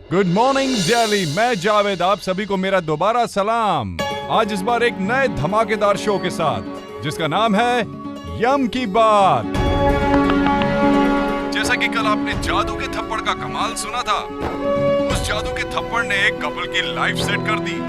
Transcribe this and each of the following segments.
Good morning Delhi, मैं जावेद, आप सभी को मेरा दोबारा सलाम। आज इस बार एक नए धमाकेदार शो के साथ जिसका नाम है यम की बात। जैसा कि कल आपने जादू के थप्पड़ का कमाल सुना था, उस जादू के थप्पड़ ने एक कपल की लाइफ सेट कर दी।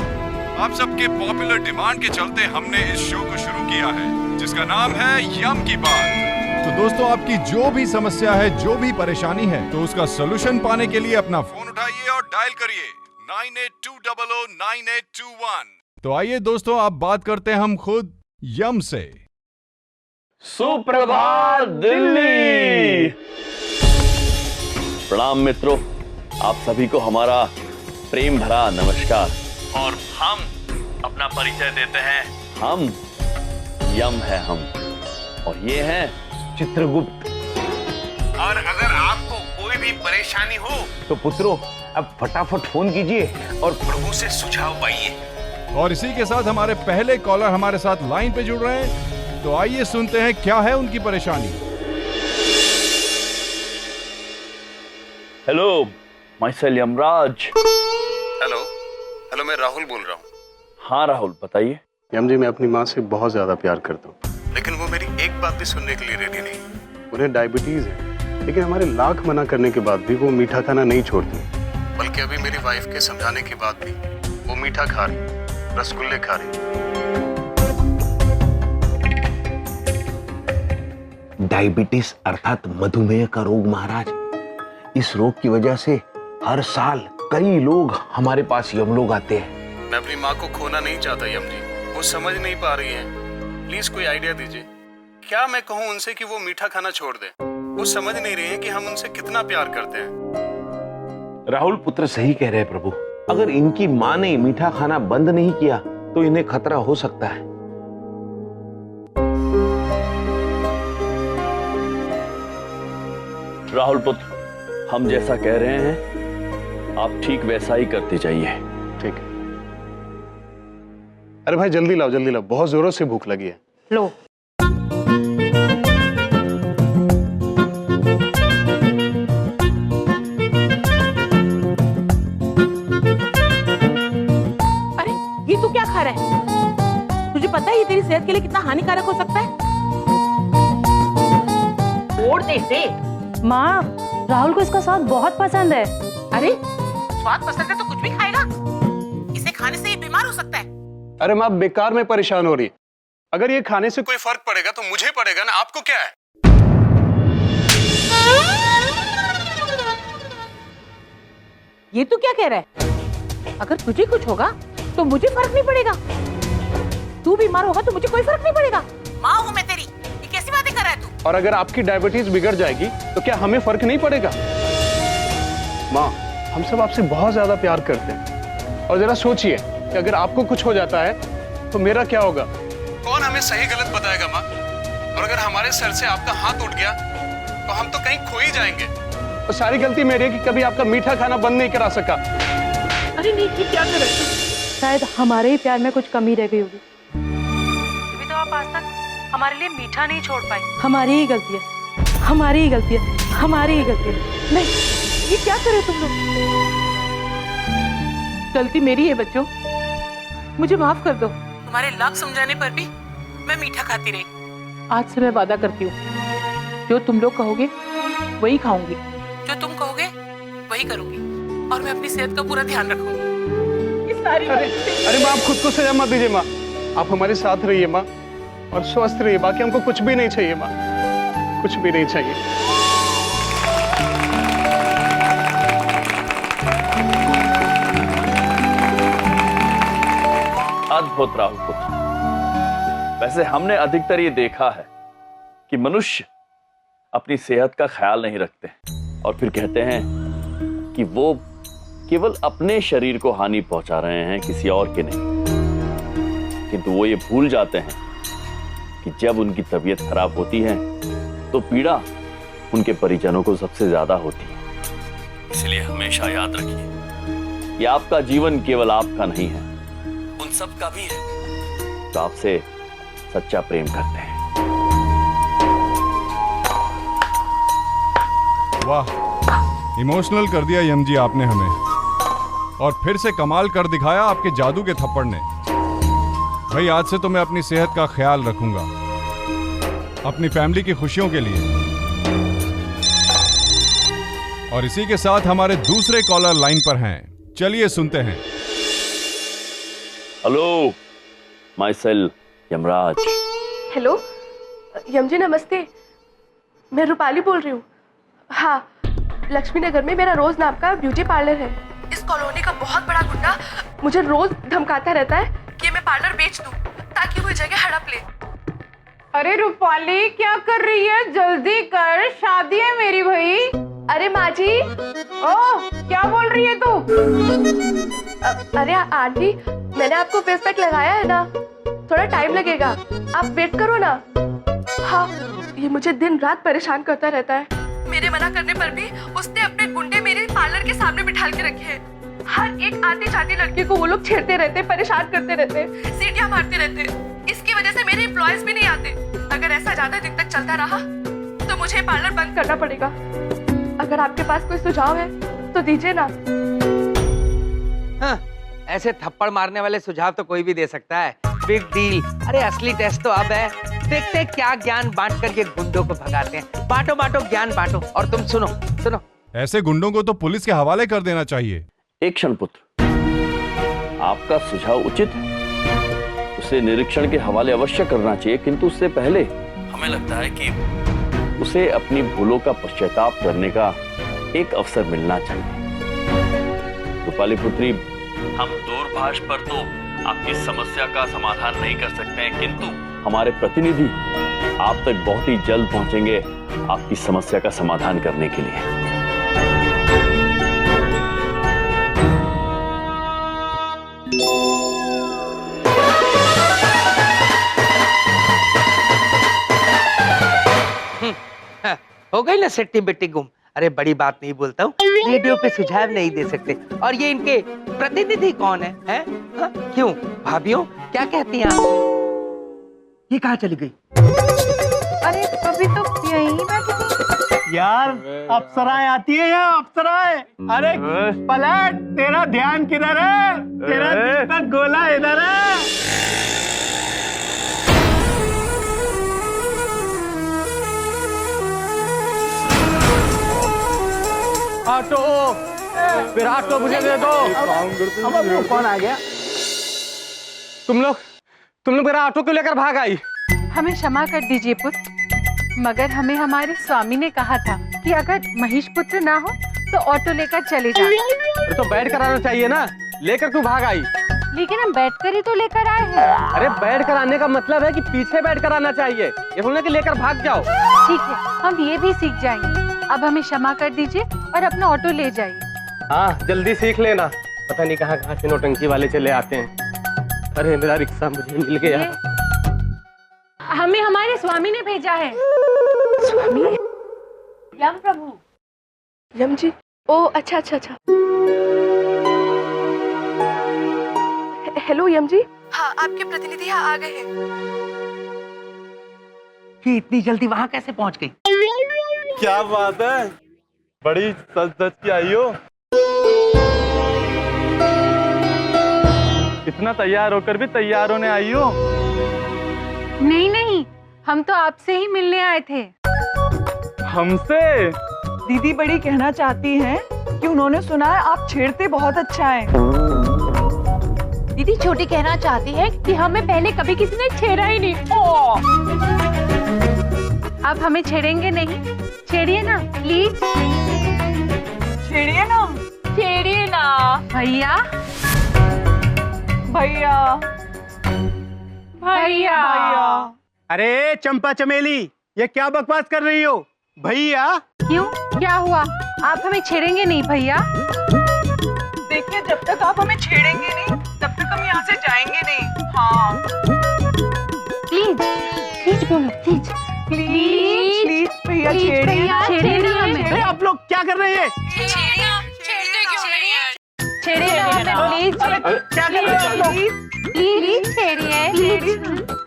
आप सबके पॉपुलर डिमांड के चलते हमने इस शो को शुरू किया है जिसका नाम है यम की बात। तो दोस्तों, आपकी जो भी समस्या है, जो भी परेशानी है, तो उसका सोल्यूशन पाने के लिए अपना फोन उठाइए और डायल करिए 98209821। तो आइए दोस्तों, आप बात करते हैं हम खुद यम से। सुप्रभात दिल्ली। प्रणाम मित्रों, आप सभी को हमारा प्रेम भरा नमस्कार। और हम अपना परिचय देते हैं, हम यम है हम, और ये हैं चित्रगुप्त। और अगर आपको कोई भी परेशानी हो तो पुत्रों अब फटाफट फोन कीजिए और प्रभु से सुझाव पाइए। और इसी के साथ हमारे पहले कॉलर हमारे साथ लाइन पे जुड़ रहे हैं, तो आइए सुनते हैं क्या है उनकी परेशानी। Hello, myself Yamraj. Hello, मैं राहुल बोल रहा हूँ। हाँ राहुल, बताइए। यम जी, मैं अपनी माँ से बहुत ज्यादा प्यार करता हूँ, लेकिन वो मेरी एक बात भी सुनने के लिए रेडी नहीं। उन्हें डायबिटीज है, लेकिन हमारे लाख मना करने के बाद भी वो मीठा खाना नहीं छोड़ती। बल्कि अभी मेरी वाइफ के समझाने के बाद भी वो मीठा खा रही, रसगुल्ले खा रही। डायबिटीज अर्थात मधुमेह का रोग महाराज। इस रोग की वजह से हर साल कई लोग हमारे पास यमलोक आते हैं। मैं अपनी माँ को खोना नहीं चाहता यम जी, वो समझ नहीं पा रही है। प्लीज कोई आइडिया दीजिए। क्या मैं कहूँ उनसे कि वो मीठा खाना छोड़ दे? वो समझ नहीं रही है कि हम उनसे कितना प्यार करते हैं। राहुल पुत्र सही कह रहे हैं प्रभु। अगर इनकी माँ ने मीठा खाना बंद नहीं किया तो इन्हें खतरा हो सकता है। राहुल पुत्र, हम जैसा कह रहे हैं आप ठीक वैसा ही करते जाइए। ठीक है। अरे भाई जल्दी लाओ, जल्दी लाओ, बहुत जोरों से भूख लगी है। लो। अरे ये तू क्या खा रहा है? तुझे पता है ये तेरी सेहत के लिए कितना हानिकारक हो सकता है? छोड़ दे इसे। माँ, राहुल को इसका स्वाद बहुत पसंद है। अरे स्वाद पसंद है तो कुछ भी खाएगा? इसे खाने से ये बीमार हो सकता है। अरे माँ बेकार में परेशान हो रही है। अगर ये खाने से कोई फर्क पड़ेगा तो मुझे पड़ेगा ना, आपको क्या है? ये तू क्या कह रहा है? अगर तुझे कुछ होगा तो मुझे फर्क नहीं पड़ेगा, तू बीमार होगा तो मुझे कोई फर्क नहीं पड़ेगा। माँ हूँ मैं तेरी, ये कैसी बातें कर रहा है तू? और अगर आपकी डायबिटीज बिगड़ जाएगी तो क्या हमें फर्क नहीं पड़ेगा? माँ, हम सब आपसे बहुत ज्यादा प्यार करते हैं, और जरा सोचिए कि अगर आपको कुछ हो जाता है तो मेरा क्या होगा? कौन हमें सही गलत बताएगा माँ? और अगर हमारे सर से आपका हाथ उठ गया तो हम तो कहीं खो ही जाएंगे। तो सारी गलती मेरी है कि कभी आपका मीठा खाना बंद नहीं करा सका। अरे नहीं, ये क्या कर रहे हो? शायद हमारे ही प्यार में कुछ कमी रह गई होगी, तभी तो आप आज तक हमारे लिए मीठा नहीं छोड़ पाए। हमारी ही गलती है, हमारी ही गलती है, हमारी ही गलती है। नहीं, ये क्या कर रहे हो तुम लोग? गलती मेरी है बच्चों, मुझे माफ कर दो। तुम्हारे लाख समझाने पर भी मैं मीठा खाती रही। आज से मैं वादा करती हूँ, जो तुम लोग कहोगे वही खाऊंगी, जो तुम कहोगे वही करूंगी, और मैं अपनी सेहत का पूरा ध्यान रखूंगी। ये सारी अरे माँ, आप खुद को सजा मत दीजिए माँ। आप हमारे साथ रहिए माँ, और स्वस्थ रहिए। बाकी हमको कुछ भी नहीं चाहिए माँ, कुछ भी नहीं चाहिए। अद्भुत राहुल पुत्र। वैसे हमने अधिकतर ये देखा है कि मनुष्य अपनी सेहत का ख्याल नहीं रखते और फिर कहते हैं कि वो केवल अपने शरीर को हानि पहुंचा रहे हैं, किसी और के नहीं। किंतु वो ये भूल जाते हैं कि जब उनकी तबीयत खराब होती है तो पीड़ा उनके परिजनों को सबसे ज्यादा होती है। इसलिए हमेशा याद रखिए कि आपका जीवन केवल आपका नहीं है, उन सब का भी है जो आपसे सच्चा प्रेम करते हैं। वाह, इमोशनल कर दिया यम जी आपने हमें। और फिर से कमाल कर दिखाया आपके जादू के थप्पड़ ने। भाई आज से तो मैं अपनी सेहत का ख्याल रखूंगा, अपनी फैमिली की खुशियों के लिए। और इसी के साथ हमारे दूसरे कॉलर लाइन पर हैं, चलिए सुनते हैं। Hello, myself Yamraj. Hello Yam ji, नमस्ते। मैं रूपाली बोल रही हूँ। हाँ, लक्ष्मी नगर में मेरा रोज नाम का ब्यूटी पार्लर है। इस कॉलोनी का बहुत बड़ा गुंडा मुझे रोज धमकाता रहता है कि मैं पार्लर बेच दूँ ताकि वो जगह हड़प ले। अरे रूपाली, क्या कर रही है? जल्दी कर, शादी है मेरी भाई। अरे माँ जी। ओह, क्या बोल रही है तू? अरे आंटी, मैंने आपको फेस पैक लगाया है ना, थोड़ा टाइम लगेगा, आप वेट करो ना। हाँ, ये मुझे दिन रात परेशान करता रहता है। मेरे मना करने पर भी उसने अपने गुंडे मेरे पार्लर के सामने बिठा के रखे हैं। हर एक आती जाती लड़की को वो लोग छेड़ते रहते, परेशान करते रहते, सीटियां मारते रहते। इसकी वजह से मेरे एम्प्लॉयज भी नहीं आते। अगर ऐसा ज्यादा दिन तक चलता रहा तो मुझे पार्लर बंद करना पड़ेगा। अगर आपके पास कोई सुझाव है तो दीजिए ना। हाँ, ऐसे थप्पड़ मारने वाले सुझाव तो कोई भी दे सकता है। Big deal. अरे असली टेस्ट तो अब है, देखते हैं क्या ज्ञान बांट कर ये गुंडों को भगाते हैं। बांटो बांटो ज्ञान बांटो। और तुम सुनो सुनो, ऐसे गुंडों को तो पुलिस के हवाले कर देना चाहिए। एक क्षण पुत्र, आपका सुझाव उचित है, उसे निरीक्षण के हवाले अवश्य करना चाहिए, किंतु उससे पहले हमें लगता है कि उसे अपनी भूलों का पश्चाताप करने का एक अवसर मिलना चाहिए। रूपाली पुत्री, हम दूरभाष पर तो आपकी समस्या का समाधान नहीं कर सकते हैं, किंतु हमारे प्रतिनिधि आप तक बहुत ही जल्द पहुंचेंगे आपकी समस्या का समाधान करने के लिए। हो गई ना सेट्टी बेट्टी गुम। अरे बड़ी बात नहीं बोलता हूँ, रेडियो पे सुझाव नहीं दे सकते। और ये इनके प्रतिनिधि कौन है, हैं? हाँ? क्यों भाभियों, क्या कहती हैं आप? ये कहाँ चली गई? अरे अभी तो यहीं बैठी थी। यार अप्सराएं आती है यहाँ, अप्सराएं। अरे पलट, तेरा ध्यान किधर है? तेरा दीपक गोला इधर है। ऑटो, फिर ऑटो मुझे दे दो। अब वो कौन आ गया? तुम लोग मेरा ऑटो क्यों लेकर भाग आई? हमें क्षमा कर दीजिए पुत्र, मगर हमें हमारे स्वामी ने कहा था कि अगर महिष पुत्र ना हो तो ऑटो लेकर चले जाना। तो बैठ कर आना चाहिए ना, लेकर क्यों भाग आई? लेकिन हम बैठकर ही तो लेकर आए हैं। अरे बैठ कर आने का मतलब है कि पीछे बैठ कर आना चाहिए, ये बोलना कि लेकर भाग जाओ। ठीक है, हम ये भी सीख जाएंगे। अब हमें क्षमा कर दीजिए और अपना ऑटो ले जाइए। हाँ, जल्दी सीख लेना, पता नहीं कहाँ कहाँ से नौटंकी वाले चले आते हैं। अरे मेरा रिक्शा मुझे मिल गया। हमें हमारे स्वामी ने भेजा है। स्वामी? यम प्रभु। यम जी? ओ अच्छा अच्छा अच्छा। हेलो यम जी। हाँ, आपके प्रतिनिधि यहाँ आ गए हैं। ये इतनी जल्दी वहाँ कैसे पहुँच गई? क्या बात है, बड़ी सच की आई हो। इतना तैयार होकर भी तैयार होने आई हो? नहीं नहीं, हम तो आपसे ही मिलने आए थे। हमसे? दीदी बड़ी कहना चाहती हैं कि उन्होंने सुना है आप छेड़ते बहुत अच्छा है। दीदी छोटी कहना चाहती है कि हमें पहले कभी किसी ने छेड़ा ही नहीं। अब हमें छेड़ेंगे नहीं, छेड़िए ना प्लीज। छेड़िए ना, छेड़िए ना भैया। भैया भैया। अरे चंपा चमेली, ये क्या बकवास कर रही हो? भैया? क्यों, क्या हुआ? आप हमें छेड़ेंगे नहीं भैया? देखिए, जब तक आप हमें छेड़ेंगे नहीं तब तक हम यहाँ से जाएंगे नहीं। हाँ प्लीज प्लीज बोलो, प्लीज प्लीज प्लीज भैया छेड़िए, छेड़िए ना हमें। आप लोग क्या कर रहे हैं? छेड़िए ना हमें प्लीज। क्या कर रहे हैं आप लोग? प्लीज छेड़िए,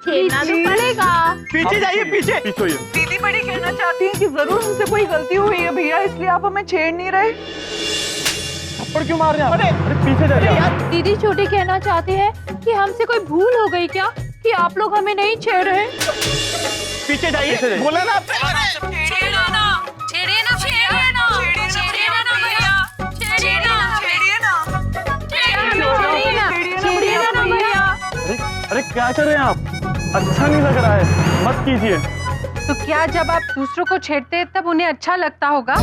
छेड़ना तो पड़ेगा। पीछे जाइए, पीछे। दीदी बड़ी कहना चाहती हैं कि जरूर हमसे कोई गलती हुई है भैया, इसलिए आप हमें छेड़ नहीं रहे। थप्पड़ क्यों मार रहे हैं? अरे पीछे जाइए आप। दीदी छोटी कहना चाहती है कि हमसे कोई भूल हो गई क्या कि आप लोग हमें नहीं छेड़ रहे? पीछे जाइए, बोला ना आपने। अरे क्या कर रहे हैं आप? अच्छा नहीं लग रहा है, मत कीजिए। तो क्या जब आप दूसरों को छेड़ते हैं तब उन्हें अच्छा लगता होगा?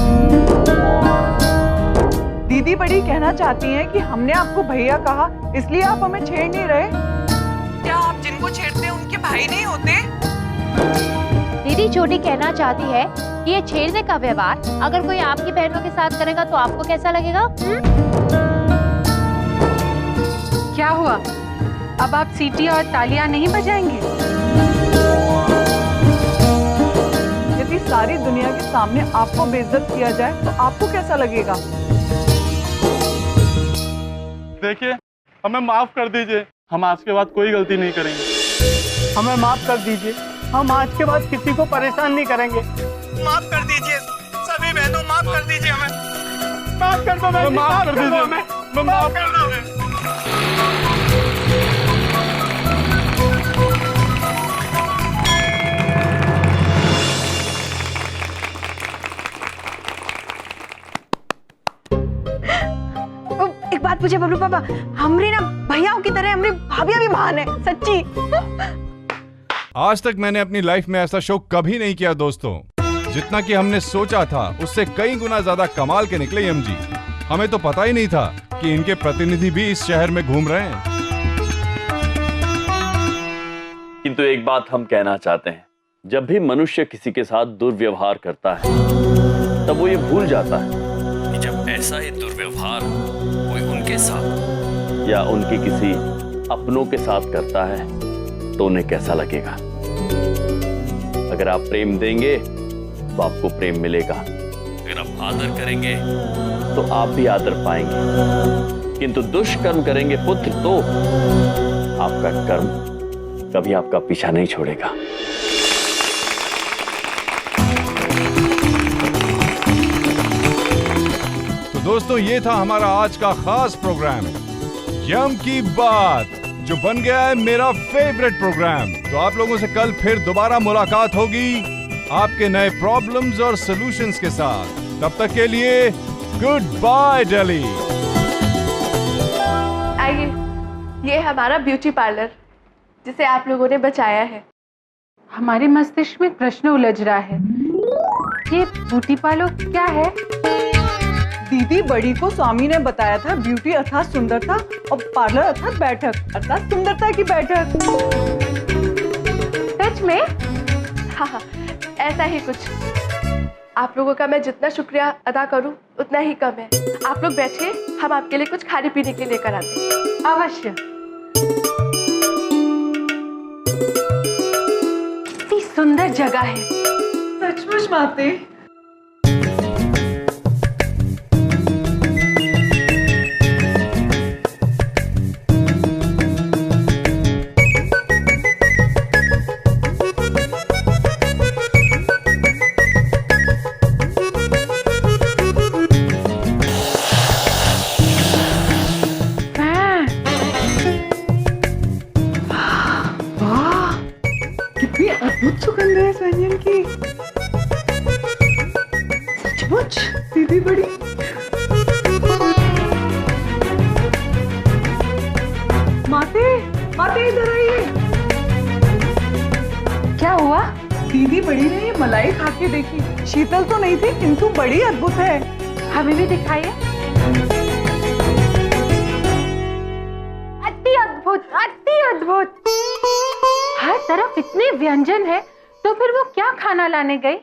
दीदी बड़ी कहना चाहती हैं कि हमने आपको भैया कहा इसलिए आप हमें छेड़ नहीं रहे। क्या आप जिनको छेड़ते हैं उनके भाई नहीं होते? दीदी छोटी कहना चाहती है कि ये छेड़ने का व्यवहार अगर कोई आपकी बहनों के साथ करेगा तो आपको कैसा लगेगा? क्या हुआ, अब आप सीटी और तालियां नहीं बजाएंगे? यदि सारी दुनिया के सामने आपको बेइज्जत किया जाए तो आपको कैसा लगेगा? देखिए, हमें माफ कर दीजिए, हम आज के बाद कोई गलती नहीं करेंगे। हमें माफ कर दीजिए, हम आज के बाद किसी को परेशान नहीं करेंगे। माफ कर दीजिए सभी बहनों, माफ कर दीजिए हमें। माफ कर दो, माफ कर दीजिए हमें, माफ कर दो हमें। एक बात पूछे बबलू पापा, हमरी ना भैयाओं की तरह हमरी भाभियां भी महान है, सच्ची। आज तक मैंने अपनी लाइफ में ऐसा शो कभी नहीं किया दोस्तों। जितना कि हमने सोचा था उससे कई गुना ज्यादा कमाल के निकले यम जी। हमें तो पता ही नहीं था कि इनके प्रतिनिधि भी इस शहर में घूम रहे हैं। किंतु एक बात हम कहना चाहते हैं, जब भी मनुष्य किसी के साथ दुर्व्यवहार करता है तब वो ये भूल जाता है कि जब ऐसा ही दुर्व्यवहार कोई उनके साथ या उनके किसी अपनों के साथ करता है तो उन्हें कैसा लगेगा। अगर आप प्रेम देंगे तो आपको प्रेम मिलेगा, अगर आप आदर करेंगे तो आप भी आदर पाएंगे, किंतु दुष्कर्म करेंगे पुत्र तो आपका कर्म कभी आपका पीछा नहीं छोड़ेगा। तो दोस्तों, ये था हमारा आज का खास प्रोग्राम यम की बात, जो बन गया है मेरा फेवरेट प्रोग्राम। तो आप लोगों से कल फिर दोबारा मुलाकात होगी आपके नए प्रॉब्लम्स और सॉल्यूशंस के साथ। तब तक के लिए गुड बाय दिल्ली। आइए, ये हमारा ब्यूटी पार्लर जिसे आप लोगों ने बचाया है। हमारे मस्तिष्क में प्रश्न उलझ रहा है, ये ब्यूटी पार्लर क्या है? दीदी बड़ी को स्वामी ने बताया था ब्यूटी अर्थात सुंदरता और पार्लर अर्थात बैठक अर्थात सुंदरता की बैठक। सच में? हाँ, ऐसा ही कुछ। आप लोगों का मैं जितना शुक्रिया अदा करूं उतना ही कम है। आप लोग बैठिए, हम आपके लिए कुछ खाने पीने के लिए लेकर आते हैं। अवश्य। इतनी सुंदर जगह है। सचमुच माते। अद्भुत सुगंध है इस व्यंजन की। सचमुच दीदी बड़ी। माते, माते इधर आइए। क्या हुआ? दीदी बड़ी ने ये मलाई खा के देखी, शीतल तो नहीं थी किंतु बड़ी अद्भुत है। हमें भी दिखाइए। अति अद्भुत, अति अद्भुत। हर तरफ इतने व्यंजन है तो फिर वो क्या खाना लाने गई?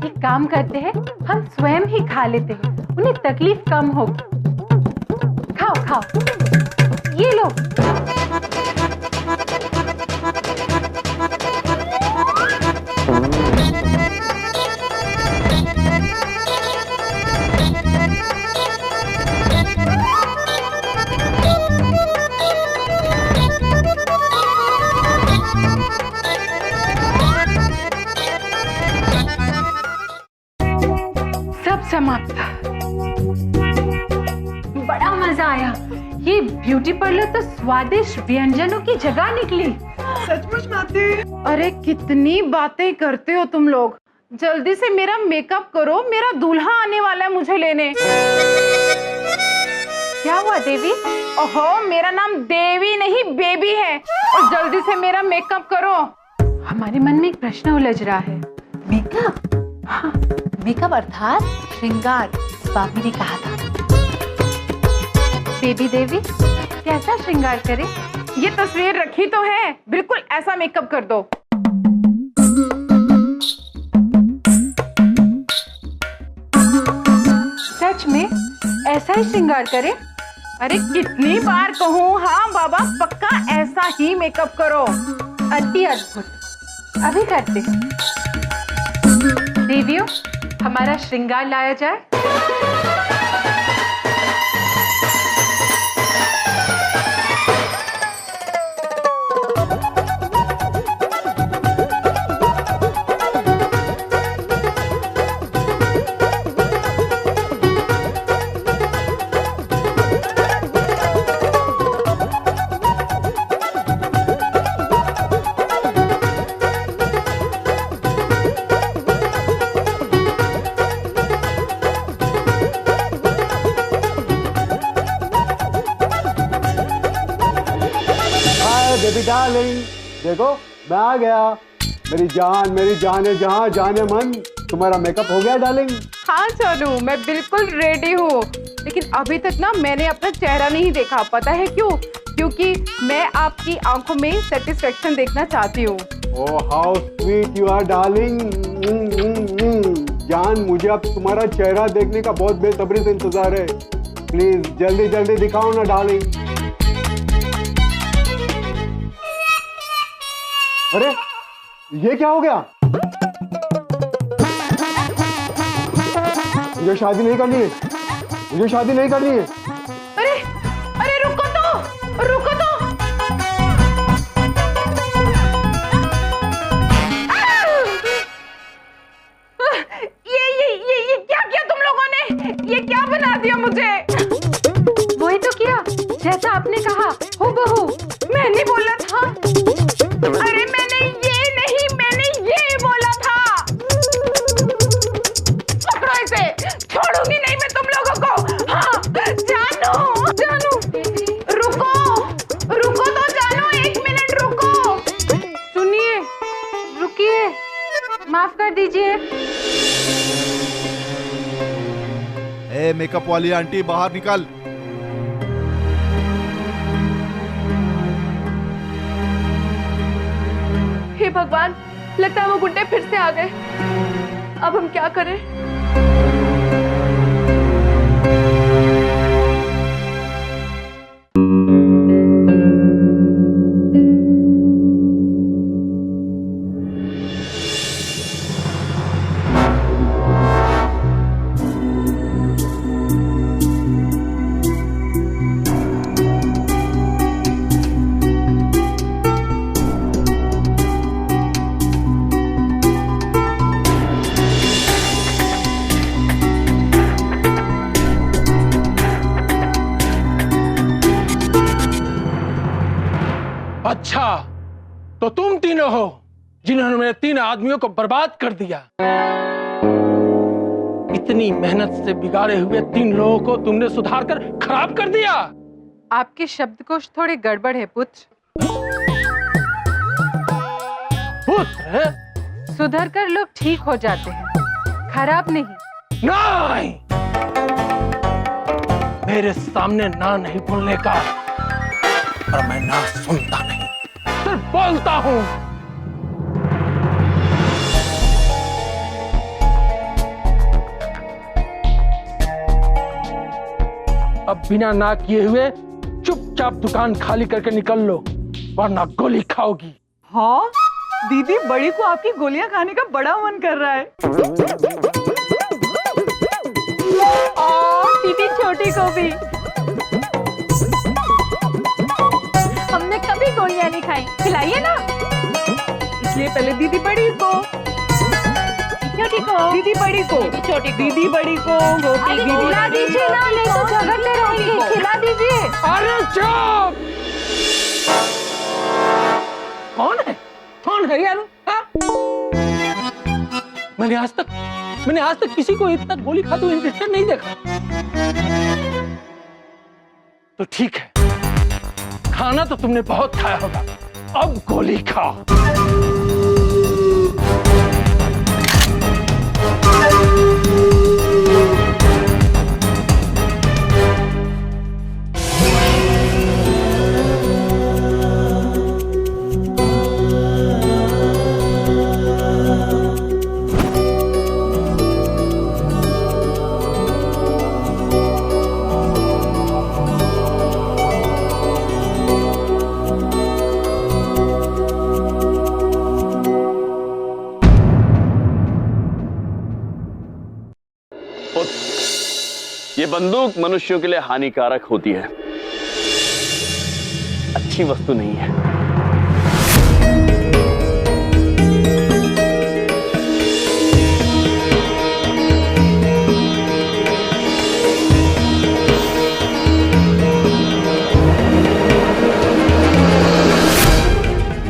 एक काम करते हैं, हम स्वयं ही खा लेते हैं, उन्हें तकलीफ कम होगी। खाओ खाओ, ये लो। समाप्त। आया। ये ब्यूटी पार्लर तो स्वादिष्ट व्यंजनों की जगह निकली। सचमुच माते। अरे कितनी बातें करते हो तुम लोग। जल्दी से मेरा मेकअप करो, मेरा दूल्हा आने वाला है मुझे लेने। क्या हुआ देवी? ओहो, मेरा नाम देवी नहीं बेबी है। और जल्दी से मेरा मेकअप करो। हमारे मन में एक प्रश्न उलझ रहा है। मेकअप? हाँ, मेकअप अर्थात श्रृंगार, स्वामी ने कहा था। बेबी देवी कैसा श्रृंगार करे? ये तस्वीर रखी तो है, बिल्कुल ऐसा मेकअप कर दो। सच में ऐसा ही श्रृंगार करे? अरे कितनी बार कहूँ, हाँ बाबा पक्का ऐसा ही मेकअप करो। अति अद्भुत, अभी करते हैं। देवियों, हमारा श्रृंगार लाया जाए। बेबी डार्लिंग, देखो मैं आ गया। मेरी जान है जहाँ, जाने मन। तुम्हारा मेकअप हो गया डार्लिंग? हाँ जानू, मैं बिल्कुल रेडी हूँ। लेकिन अभी तक ना मैंने अपना चेहरा नहीं देखा। पता है क्यों? क्योंकि मैं आपकी आंखों में सेटिस्फेक्शन देखना चाहती हूँ। Oh how sweet you are darling. जान, मुझे अब तुम्हारा चेहरा देखने का बहुत बेसब्री से इंतजार है। प्लीज जल्दी जल्दी दिखाओ ना डार्लिंग। अरे ये क्या हो गया? मुझे शादी नहीं करनी है, मुझे शादी नहीं करनी है। अरे अरे रुको तो, रुको तो। ये क्या किया तुम लोगों ने? ये क्या बना दिया मुझे? वही तो किया जैसा आपने कहा, हूबहू। मैंने बोला था। अरे मैंने ये बोला था। पकड़ो इसे, छोड़ूंगी नहीं मैं तुम लोगों को। हाँ जानू, रुको तो जानू, 1 मिनट रुको। सुनिए, रुकिए, माफ कर दीजिए। ए मेकअप वाली आंटी, बाहर निकल। हे भगवान, लगता है वो गुंडे फिर से आ गए। अब हम क्या करें? अच्छा, तो तुम तीनों हो जिन्होंने मेरे 3 आदमियों को बर्बाद कर दिया। इतनी मेहनत से बिगाड़े हुए 3 लोगों को तुमने सुधार कर खराब कर दिया। आपके शब्दकोश थोड़े गड़बड़ है पुत्र। पुत्र? सुधर कर लोग ठीक हो जाते हैं, खराब नहीं। नहीं, मेरे सामने ना नहीं बोलने का। और मैं ना सुनता नहीं, सिर्फ बोलता हूं। अब बिना ना किए हुए चुपचाप दुकान खाली करके निकल लो, वरना गोली खाओगी। हाँ दीदी, बड़ी को आपकी गोलियां खाने का बड़ा मन कर रहा है। दीदी छोटी को भी। हमने कभी गोलियां नहीं खाई, खिलाइए ना। इसलिए पहले दीदी बड़ी को, छोटी को, दीदी बड़ी को, छोटी को, दीदी बड़ी को, खिला दीजिए ना, नहीं तो झगड़ते रहेंगे। खिला दीजिए। अरे चुप! कौन है यार? मैंने आज तक किसी को इतना गोली खाते हुए इंटरेस्टेड नहीं देखा। तो ठीक है, खाना तो तुमने बहुत खाया होगा, अब गोली खाओ। ये बंदूक मनुष्यों के लिए हानिकारक होती है, अच्छी वस्तु नहीं है।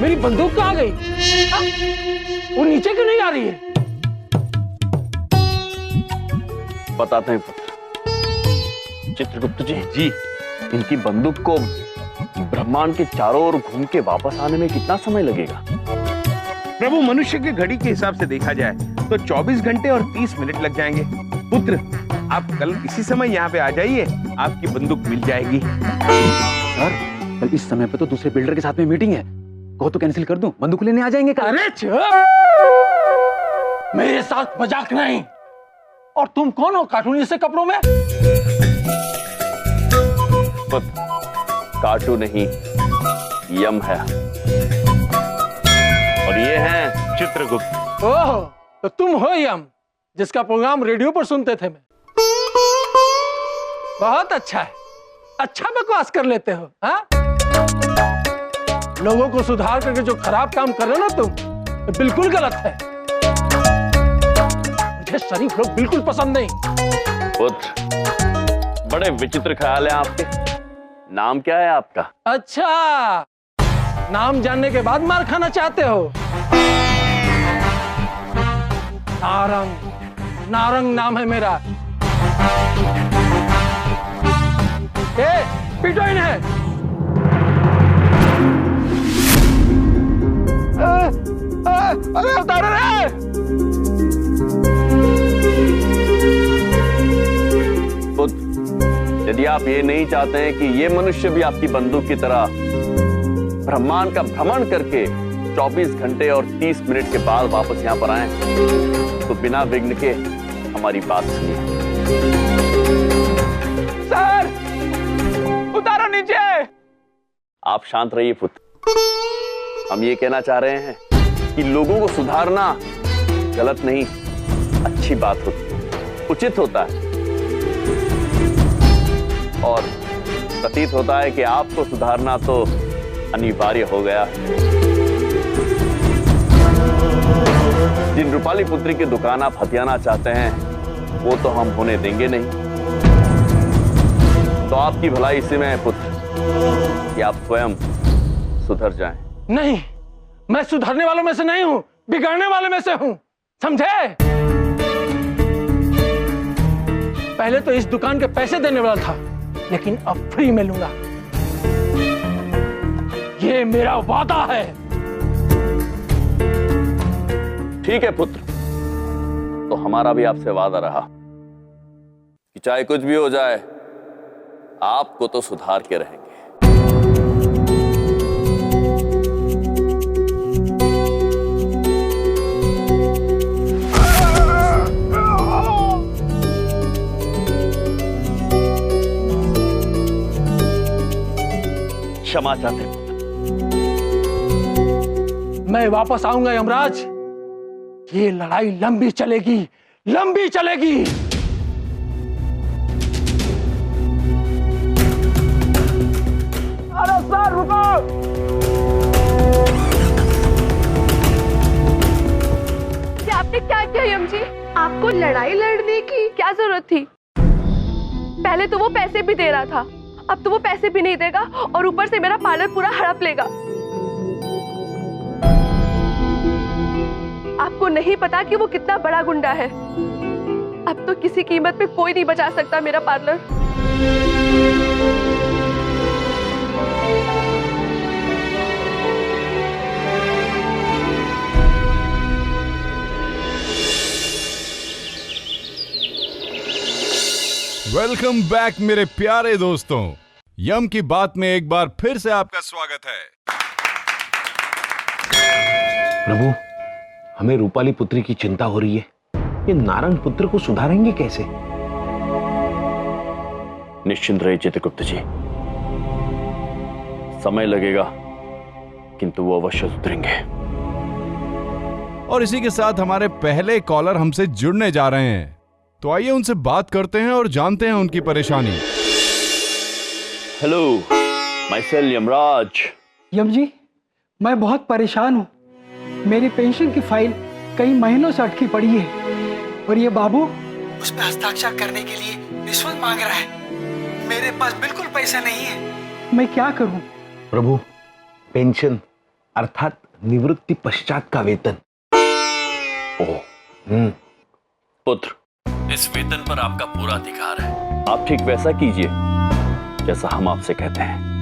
मेरी बंदूक कहाँ गई? वो नीचे क्यों नहीं आ रही है? बताते हैं पुत्र। चित्रगुप्त जी, इनकी बंदूक को ब्रह्मांड के चारों ओर घूम के वापस आने में कितना समय लगेगा? प्रभु, मनुष्य की घड़ी के हिसाब से देखा जाए तो 24 घंटे और 30 मिनट लग जाएंगे। पुत्र, आप कल इसी समय यहाँ पे आ जाइए, आपकी बंदूक मिल जाएगी। सर, कल इस समय पे तो दूसरे बिल्डर के साथ में मीटिंग है, कहो तो कैंसिल कर दूं, बंदूक लेने आ जाएंगे कल। अरे चुप! मेरे साथ मजाक नहीं। और तुम कौन हो कार्टूनी से कपड़ों में? कार्टून नहीं, यम है। और ये हैं चित्रगुप्त। ओह, तो तुम हो यम, जिसका प्रोग्राम रेडियो पर सुनते थे मैं। बहुत अच्छा है, अच्छा बकवास कर लेते हो। हाँ, लोगों को सुधार करके जो खराब काम कर रहे हो ना तुम, तो बिल्कुल गलत है। मुझे शरीफ लोग बिल्कुल पसंद नहीं। पुत्र, बड़े विचित्र ख्याल है आपके। नाम क्या है आपका? अच्छा, नाम जानने के बाद मार खाना चाहते हो? नारंग नाम है मेरा। पीटो इन्हें। अरे उतारो रे! यदि आप ये नहीं चाहते हैं कि ये मनुष्य भी आपकी बंदूक की तरह ब्रह्मांड का भ्रमण करके 24 घंटे और 30 मिनट के बाद वापस यहाँ पर आए, तो बिना विघ्न के हमारी बात सुनिए। सर, उतारो नीचे। आप शांत रहिए पुत्र। हम ये कहना चाह रहे हैं कि लोगों को सुधारना गलत नहीं, अच्छी बात होती है, उचित होता है। और प्रतीत होता है कि आपको सुधारना तो अनिवार्य हो गया। जिन रूपाली पुत्री की दुकान आप हथियाना चाहते हैं, वो तो हम होने देंगे नहीं। तो आपकी भलाई इसी में है पुत्र, कि आप स्वयं सुधर जाएं। नहीं, मैं सुधरने वालों में से नहीं हूं, बिगड़ने वालों में से हूं, समझे? पहले तो इस दुकान के पैसे देने वाला था, लेकिन अब फ्री में लूंगा। ये मेरा वादा है। ठीक है पुत्र, तो हमारा भी आपसे वादा रहा कि चाहे कुछ भी हो जाए, आपको तो सुधार के रहेंगे। क्षमा चाहते हैं। मैं वापस आऊंगा यमराज। ये लड़ाई लंबी चलेगी, लंबी चलेगी। अरे सर रुको! आपने क्या किया यम जी? आपको लड़ाई लड़ने की क्या जरूरत थी? पहले तो वो पैसे भी दे रहा था अब तो वो पैसे भी नहीं देगा और ऊपर से मेरा पार्लर पूरा हड़प लेगा। आपको नहीं पता कि वो कितना बड़ा गुंडा है। अब तो किसी कीमत पे कोई नहीं बचा सकता मेरा पार्लर। वेलकम बैक मेरे प्यारे दोस्तों। यम की बात में एक बार फिर से आपका स्वागत है। प्रभु, हमें रूपाली पुत्री की चिंता हो रही है। ये नारंग पुत्र को सुधारेंगे कैसे? निश्चिंत रहिए चित्रगुप्त जी, समय लगेगा किंतु वो अवश्य सुधरेंगे। और इसी के साथ हमारे पहले कॉलर हमसे जुड़ने जा रहे हैं, तो आइए उनसे बात करते हैं और जानते हैं उनकी परेशानी। Hello, myself Yamraj. Yam ji, मैं बहुत परेशान हूँ। मेरी पेंशन की फाइल कई महीनों से अटकी पड़ी है और ये बाबू उस पर हस्ताक्षर करने के लिए रिश्वत मांग रहा है। मेरे पास बिल्कुल पैसा नहीं है। मैं क्या करूँ? प्रभु, पेंशन अर्थात निवृत्ति पश्चात का वेतन। ओह पुत्र, इस वेतन पर आपका पूरा अधिकार है। आप ठीक वैसा कीजिए जैसा हम आपसे कहते हैं।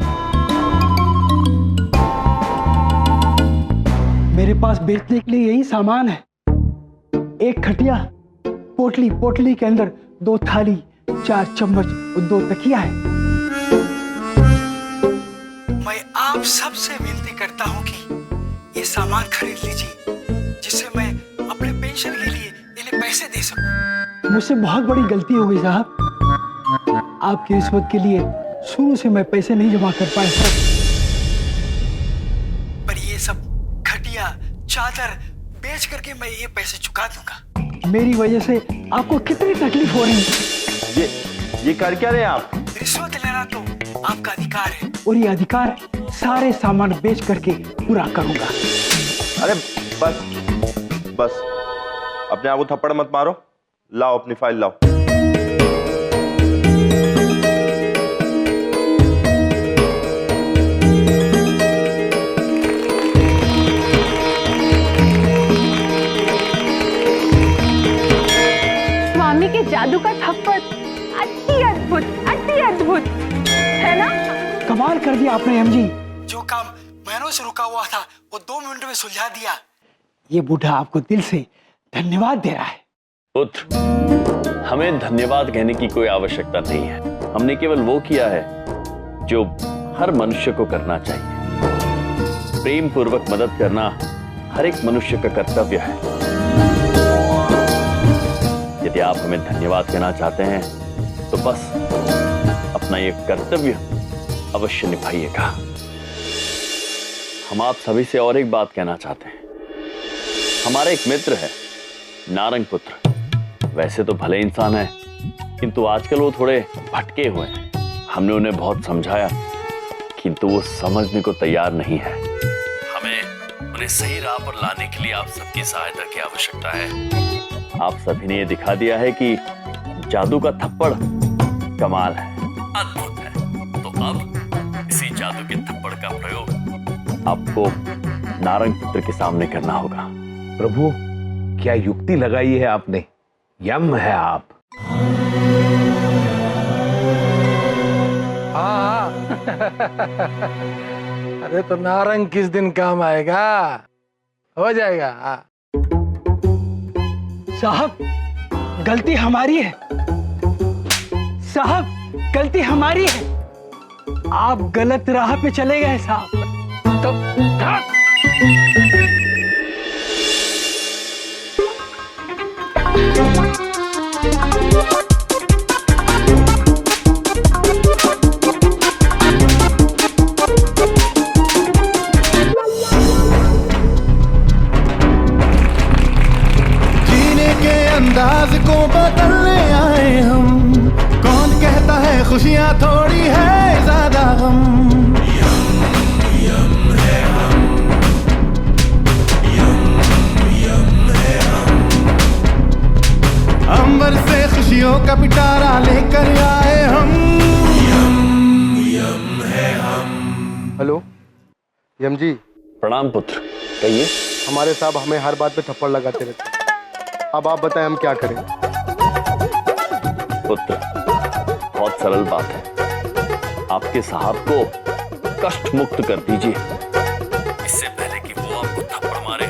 मेरे पास बेचने के लिए यही सामान है। एक खटिया, पोटली, पोटली के अंदर 2 थाली, 4 चम्मच और 2 तकिया है। मैं आप सबसे विनती करता हूँ कि ये सामान खरीद लीजिए, जिससे मैं अपने पेंशन के लिए इन्हें पैसे दे सकूं। मुझसे बहुत बड़ी गलती हो गई साहब। आपकी रिश्वत के लिए शुरू से मैं पैसे नहीं जमा कर पाया। पर ये सब खटिया, चादर बेच करके मैं ये पैसे चुका दूंगा। मेरी वजह से आपको कितनी तकलीफ हो रही है। ये कर क्या रहे हैं आप? रिश्वत लेना तो आपका अधिकार है और ये अधिकार सारे सामान बेच करके पूरा करूंगा। अरे बस बस, अपने आप को थप्पड़ मत मारो। लाओ अपनी फाइल लाओ। स्वामी के जादू का थप्पड़ अति अद्भुत है ना? कमाल कर दिया आपने एम जी। जो काम महीनों से रुका हुआ था वो 2 मिनट में सुलझा दिया। ये बूढ़ा आपको दिल से धन्यवाद दे रहा है। पुत्र, हमें धन्यवाद कहने की कोई आवश्यकता नहीं है। हमने केवल वो किया है जो हर मनुष्य को करना चाहिए। प्रेम पूर्वक मदद करना हर एक मनुष्य का कर्तव्य है। यदि आप हमें धन्यवाद कहना चाहते हैं तो बस अपना ये कर्तव्य अवश्य निभाइएगा। हम आप सभी से और एक बात कहना चाहते हैं। हमारा एक मित्र है नारंग पुत्र। वैसे तो भले इंसान है, किंतु आजकल वो थोड़े भटके हुए हैं। हमने उन्हें बहुत समझाया, किंतु वो समझने को तैयार नहीं है। हमें उन्हें सही राह पर लाने के लिए आप सबकी सहायता की आवश्यकता है। आप सभी ने ये दिखा दिया है कि जादू का थप्पड़ कमाल है, अद्भुत है। तो अब इसी जादू के थप्पड़ का प्रयोग आपको नारंग पुत्र के सामने करना होगा। प्रभु, क्या युक्ति लगाई है आपने? यम है आप। हाँ अरे तो नारंग किस दिन काम आएगा? हो जाएगा। साहब, गलती हमारी है। साहब, गलती हमारी है। आप गलत राह पे चले गए साहब। तो अंदाज को बदलने आए हम। कौन कहता है खुशियां थोड़ी है ज्यादा गम। अंबर से खुशियों का पिटारा लेकर आए हम। यम जी। प्रणाम पुत्र, कहिए। हमारे साहब हमें हर बात पे थप्पड़ लगाते रहते, अब आप बताएं हम क्या करें। पुत्र, बहुत सरल बात है, आपके साहब को कष्ट मुक्त कर दीजिए। इससे पहले कि वो आपको थप्पड़ मारे,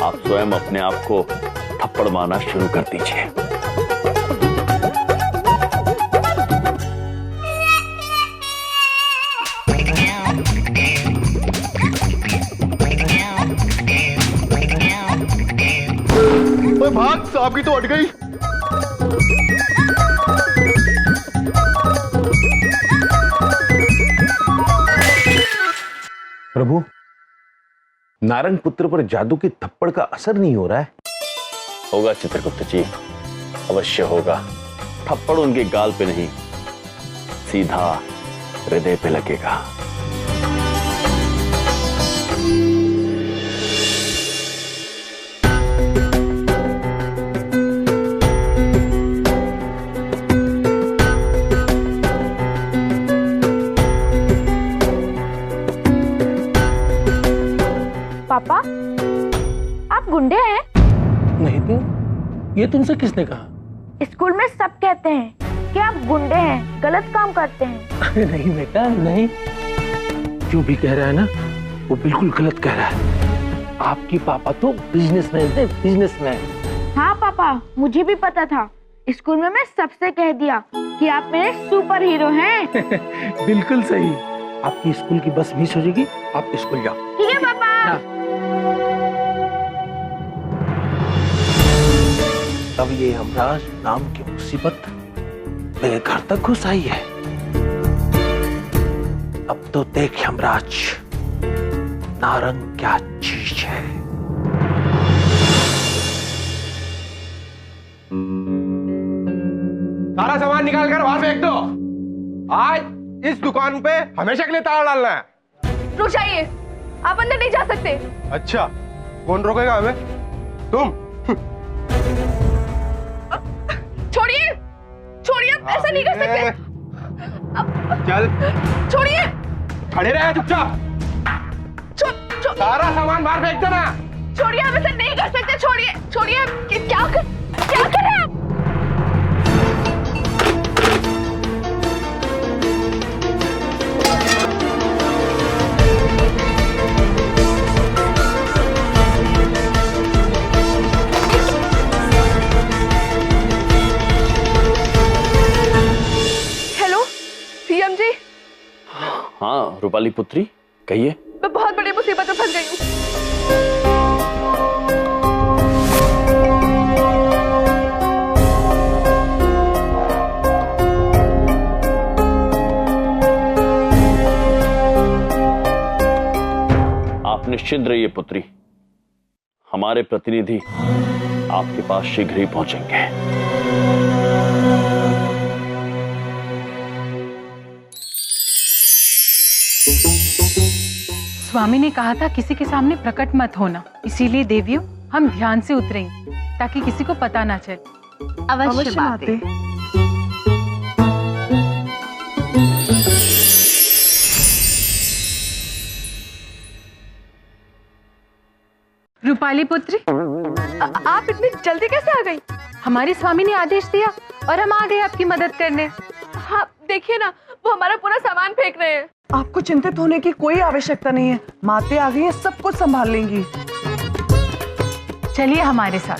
आप स्वयं अपने आप को थप्पड़ मारना शुरू कर दीजिए। भाग, साहब की तो अट गई। प्रभु, नारंग पुत्र पर जादू के थप्पड़ का असर नहीं हो रहा है। होगा चित्रगुप्त जी, अवश्य होगा। थप्पड़ उनके गाल पे नहीं, सीधा हृदय पे लगेगा। पापा, आप गुंडे हैं? नहीं तो ये तुमसे किसने कहा? स्कूल में सब कहते हैं कि आप गुंडे हैं, गलत काम करते हैं। अरे नहीं बेटा, नहीं। जो भी कह रहा है ना, वो बिल्कुल गलत कह रहा है। आपकी पापा तो बिजनेसमैन थे, बिजनेसमैन। हाँ पापा, मुझे भी पता था। स्कूल में मैं सबसे कह दिया कि आप मेरे सुपर हीरो हैं। बिल्कुल सही। आपकी स्कूल की बस मिस हो जाएगी, आप स्कूल जाओ। ठीक है पापा। अब ये यमराज नाम की मुसीबत मेरे घर तक घुस आई है। अब तो देख यमराज, नारंग क्या चीज है। सारा सामान निकाल कर वहां फेंक दो। आज इस दुकान पे हमेशा के लिए ताला डालना है। रुक जाइए, आप अंदर नहीं जा सकते। अच्छा, कौन रोकेगा हमें? तुम? छोड़िए, छोड़िए, ऐसा नहीं कर सकते। चल, छोड़िए। खड़े रहे चुपचाप। सारा सामान बाहर फेंक देना। छोड़िए, हम ऐसा नहीं कर सकते। छोड़िए, छोड़िए। क्या कर रहे हैं आप? सीएम जी। हाँ रूपाली पुत्री, कहिए। मैं बहुत बड़ी मुसीबत में फंस गई हूँ। आप निश्चिंत रहिए पुत्री, हमारे प्रतिनिधि आपके पास शीघ्र ही पहुंचेंगे। स्वामी ने कहा था किसी के सामने प्रकट मत होना, इसीलिए देवियों हम ध्यान से उतरेंगे ताकि किसी को पता ना चले। अवश्य माते। रूपाली पुत्री, आप इतनी जल्दी कैसे आ गई? हमारे स्वामी ने आदेश दिया और हम आ गए आपकी मदद करने। हाँ देखिए ना, वो हमारा पूरा सामान फेंक रहे हैं। आपको चिंतित होने की कोई आवश्यकता नहीं है, माते आ गई है, सब कुछ संभाल लेंगी। चलिए हमारे साथ।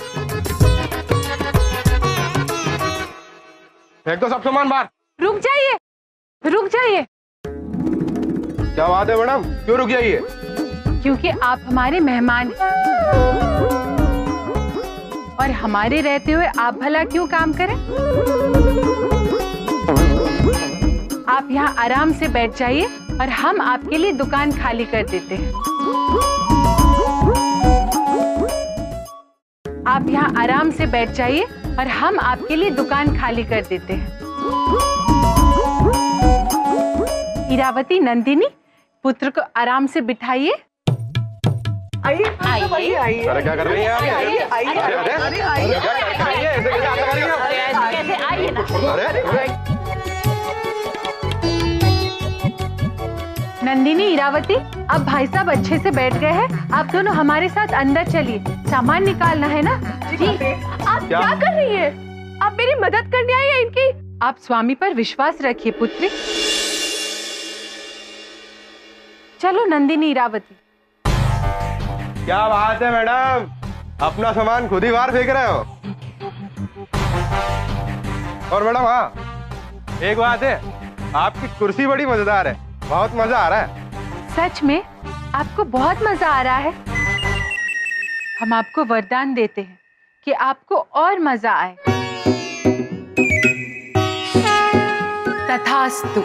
फेंक दो सब सामान बाहर। रुक जाइए, रुक जाइए। क्या बात है मैडम, क्यों रुक जाइए? क्योंकि आप हमारे मेहमान हैं और हमारे रहते हुए आप भला क्यों काम करें? आप यहाँ आराम से बैठ जाइए और हम आपके लिए दुकान खाली कर देते हैं। आप यहाँ आराम से बैठ जाइए और हम आपके लिए दुकान खाली कर देते हैं। इरावती, नंदिनी, पुत्र को आराम से बिठाइए। आइए, आइए। अरे क्या कर रही हैं आप? आइए, आइए, अरे ऐसे कैसे आता कर रही हैं? आइए ना। नंदिनी, इरावती, अब भाई साहब अच्छे से बैठ गए हैं। आप दोनों हमारे साथ अंदर चलिए, सामान निकालना है ना। जी। आप क्या कर रही है? आप मेरी मदद करने आई है इनकी? आप स्वामी पर विश्वास रखिए पुत्री। चलो नंदिनी, इरावती। क्या बात है मैडम, अपना सामान खुद ही बाहर फेंक रहे हो। और मैडम हाँ, एक बात है, आपकी कुर्सी बड़ी मजेदार है, बहुत मजा आ रहा है। सच में आपको बहुत मजा आ रहा है? हम आपको वरदान देते हैं कि आपको और मजा आए। तथास्तु।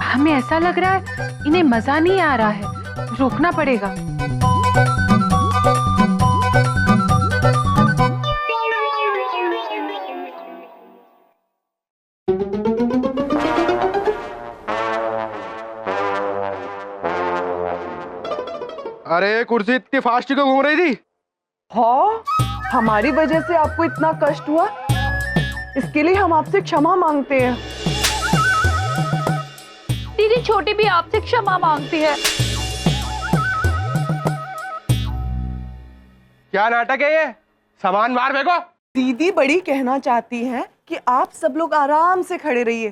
हमें ऐसा लग रहा है इन्हें मजा नहीं आ रहा है, रोकना पड़ेगा। अरे कुर्सी इतनी फास्ट क्यों घूम रही थी? हाँ, हमारी वजह से आपको इतना कष्ट हुआ, इसके लिए हम आपसे क्षमा मांगते हैं। दीदी छोटी भी आपसे क्षमा मांगती है। क्या नाटक है ये? सामान बाहर फेंको। दीदी बड़ी कहना चाहती हैं कि आप सब लोग आराम से खड़े रहिए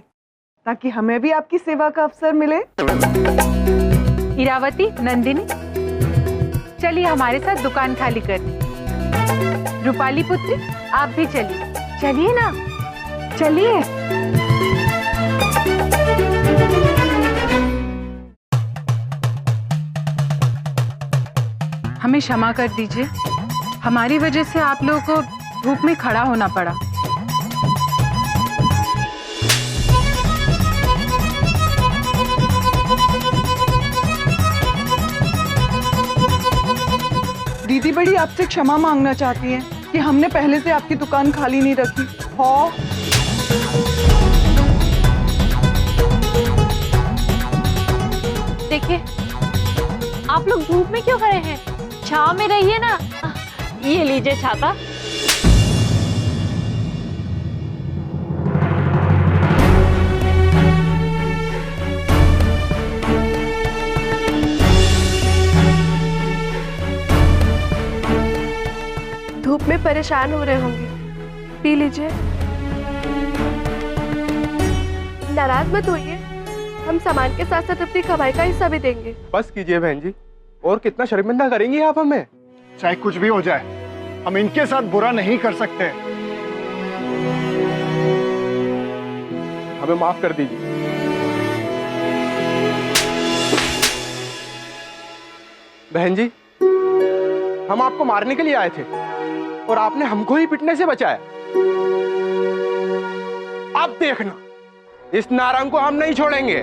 ताकि हमें भी आपकी सेवा का अवसर मिले। इरावती, नंदिनी, चलिए हमारे साथ दुकान खाली करनी। रूपाली पुत्री, आप भी चलिए। चलिए ना, चलिए। हमें क्षमा कर दीजिए, हमारी वजह से आप लोगों को धूप में खड़ा होना पड़ा। दीदी बड़ी आपसे क्षमा मांगना चाहती हैं कि हमने पहले से आपकी दुकान खाली नहीं रखी। हाँ, देखिए, आप लोग धूप में क्यों खड़े हैं? छांव में रहिए ना। ये लीजिए छाता। धूप में परेशान हो रहे होंगे, पी लीजिए। नाराज मत होइए, हम सामान के साथ साथ अपनी कमाई का हिस्सा भी देंगे। बस कीजिए बहन जी, और कितना शर्मिंदा करेंगी आप हमें? चाहे कुछ भी हो जाए, हम इनके साथ बुरा नहीं कर सकते। हमें माफ कर दीजिए। बहन जी, हम आपको मारने के लिए आए थे और आपने हमको ही पिटने से बचाया। अब देखना, इस नारंग को हम नहीं छोड़ेंगे।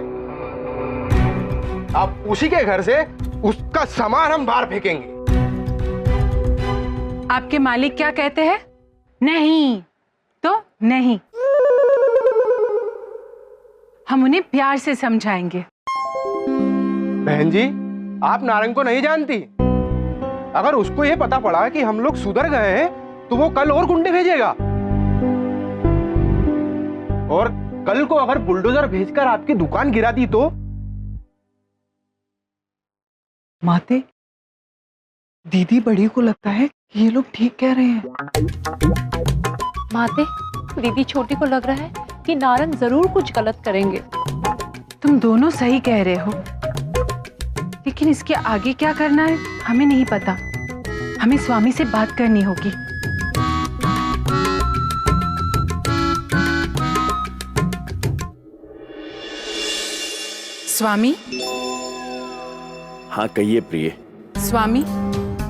अब उसी के घर से उसका सामान हम बाहर फेंकेंगे। आपके मालिक क्या कहते हैं? नहीं तो नहीं। हम उन्हें प्यार से समझाएंगे। बहन जी, आप नारंग को नहीं जानती। अगर उसको यह पता पड़ा कि हम लोग सुधर गए हैं तो वो कल और गुंडे भेजेगा, और कल को अगर बुलडोजर भेजकर आपकी दुकान गिरा दी तो? माते, दीदी बड़ी को लगता है कि ये लोग ठीक कह रहे हैं। माते, दीदी छोटी को लग रहा है कि नारंग जरूर कुछ गलत करेंगे। तुम दोनों सही कह रहे हो, लेकिन इसके आगे क्या करना है हमें नहीं पता। हमें स्वामी से बात करनी होगी। स्वामी। हाँ कहिए प्रिय। स्वामी,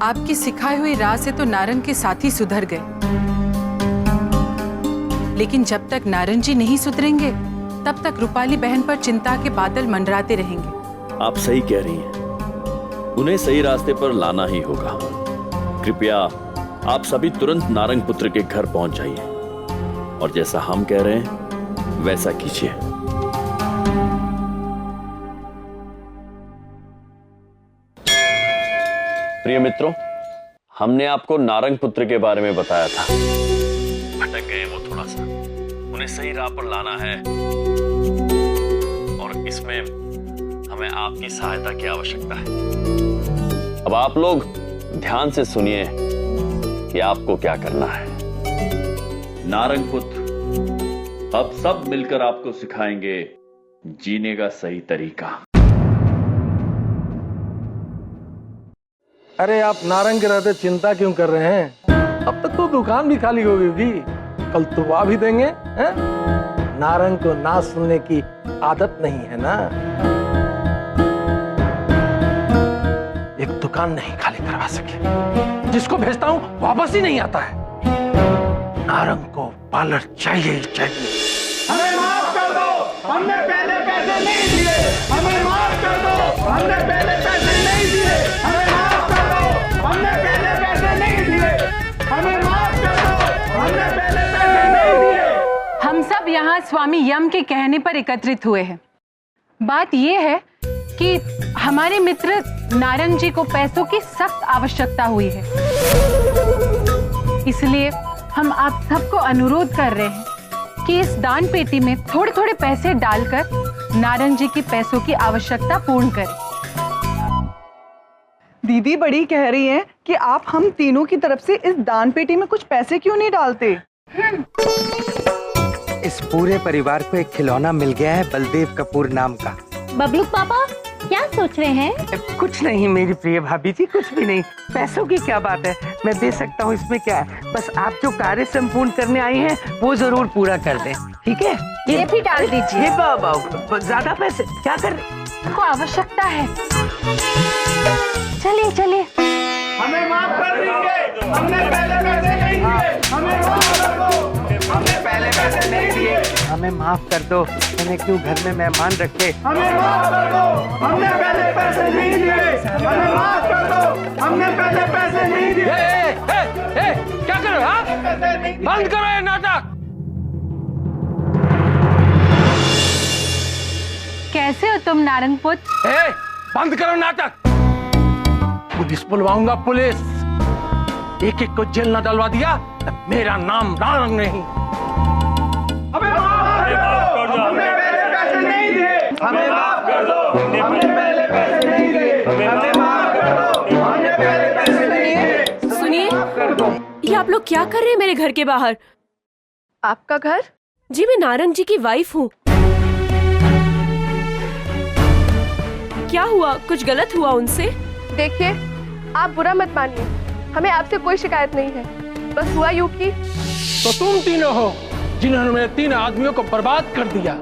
आपकी सिखाई हुई राह से तो नारंग के साथी सुधर गए, लेकिन जब तक नारंग जी नहीं सुधरेंगे तब तक रूपाली बहन पर चिंता के बादल मंडराते रहेंगे। आप सही कह रही हैं, उन्हें सही रास्ते पर लाना ही होगा। कृपया आप सभी तुरंत नारंग पुत्र के घर पहुंच जाइए और जैसा हम कह रहे हैं वैसा कीजिए। प्रिय मित्रों, हमने आपको नारंग पुत्र के बारे में बताया था। भटक गए वो थोड़ा सा, उन्हें सही राह पर लाना है और इसमें हमें आपकी सहायता की आवश्यकता है। अब आप लोग ध्यान से सुनिए कि आपको क्या करना है। नारंग पुत्र अब सब मिलकर आपको सिखाएंगे जीने का सही तरीका। अरे आप नारंग के रहते चिंता क्यों कर रहे हैं? अब तक तो दुकान भी खाली हो गई होगी, कल तुड़वा भी देंगे हैं? नारंग को ना सुनने की आदत नहीं है ना। एक दुकान नहीं खाली करवा सके, जिसको भेजता हूं वापस ही नहीं आता है। नारंग को पार्लर चाहिए ही चाहिए। हमें माफ कर दो, हमने पहले पैसे नहीं दिए। हमें माफ कर दो, हमने पहले पैसे नहीं दिए। हमें माफ कर दो, हमने पहले पैसे नहीं दिए। हमें माफ कर दो, हमने पहले पैसे नहीं दिए। हम सब यहाँ स्वामी यम के कहने पर एकत्रित हुए हैं। बात यह है कि हमारे मित्र नारंग जी को पैसों की सख्त आवश्यकता हुई है, इसलिए हम आप सबको अनुरोध कर रहे हैं कि इस दान पेटी में थोड़े थोड़े पैसे डालकर नारंग जी की पैसों की आवश्यकता पूर्ण करें। दीदी बड़ी कह रही हैं कि आप हम तीनों की तरफ से इस दान पेटी में कुछ पैसे क्यों नहीं डालते? इस पूरे परिवार को एक खिलौना मिल गया है बलदेव कपूर नाम का। बबलू पापा क्या सोच रहे हैं? कुछ नहीं मेरी प्रिय भाभी जी, कुछ भी नहीं। पैसों की क्या बात है, मैं दे सकता हूँ, इसमें क्या है। बस आप जो कार्य संपूर्ण करने आई हैं वो जरूर पूरा कर दें, ठीक है? ये भी डाल दीजिए। ये ज्यादा पैसे क्या कर रहे? को आवश्यकता है। चलिए चलिए। हमें माफ कर दीजिए, हमने पहले पैसे नहीं दिए। हमें माफ कर दो, हमने पहले पैसे नहीं दिए। हमें माफ कर दो, मैंने क्यों घर में मेहमान रखे। हमें माफ कर दो, हमने पहले पैसे नहीं दिए। हमें माफ कर दो, हमने पहले पैसे नहीं दिए। क्या कर रहे हो? बंद करो ये नाटक। कैसे हो तुम नारंग पुत्र? बंद करो नाटक। पुलिस बुलवाऊंगा, पुलिस। एक एक को जेल न डलवा दिया तो मेरा नाम नारंग नहीं। हमें माफ कर दो, हमने पहले पैसे नहीं दिए। हमें माफ कर दो, हमने पहले पैसे नहीं दिए। हमें माफ कर दो, हमने पहले पैसे नहीं दिए। सुनिए, ये आप लोग क्या कर रहे हैं मेरे घर के बाहर? आपका घर? जी मैं नारंग जी की वाइफ हूँ। क्या हुआ, कुछ गलत हुआ उनसे? देखिए, आप बुरा मत मानिए, हमें आपसे कोई शिकायत नहीं है। बस हुआ यूं कि तो तुम तीनों हो जिन्होंने मेरे 3 आदमियों को बर्बाद कर दिया।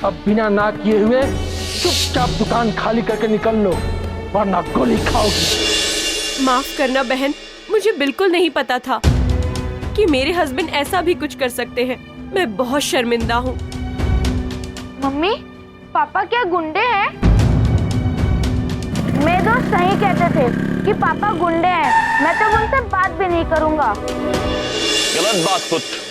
अब बिना ना किए हुए चुपचाप दुकान खाली करके निकल लो, वरना गोली खाओगे। माफ करना बहन, मुझे बिल्कुल नहीं पता था कि मेरे हस्बैंड ऐसा भी कुछ कर सकते हैं। मैं बहुत शर्मिंदा हूँ। मम्मी, पापा क्या गुंडे हैं? मेरे दोस्त सही कहते थे कि पापा गुंडे हैं। मैं तो उनसे बात भी नहीं करूंगा। गलत बात पुत्र।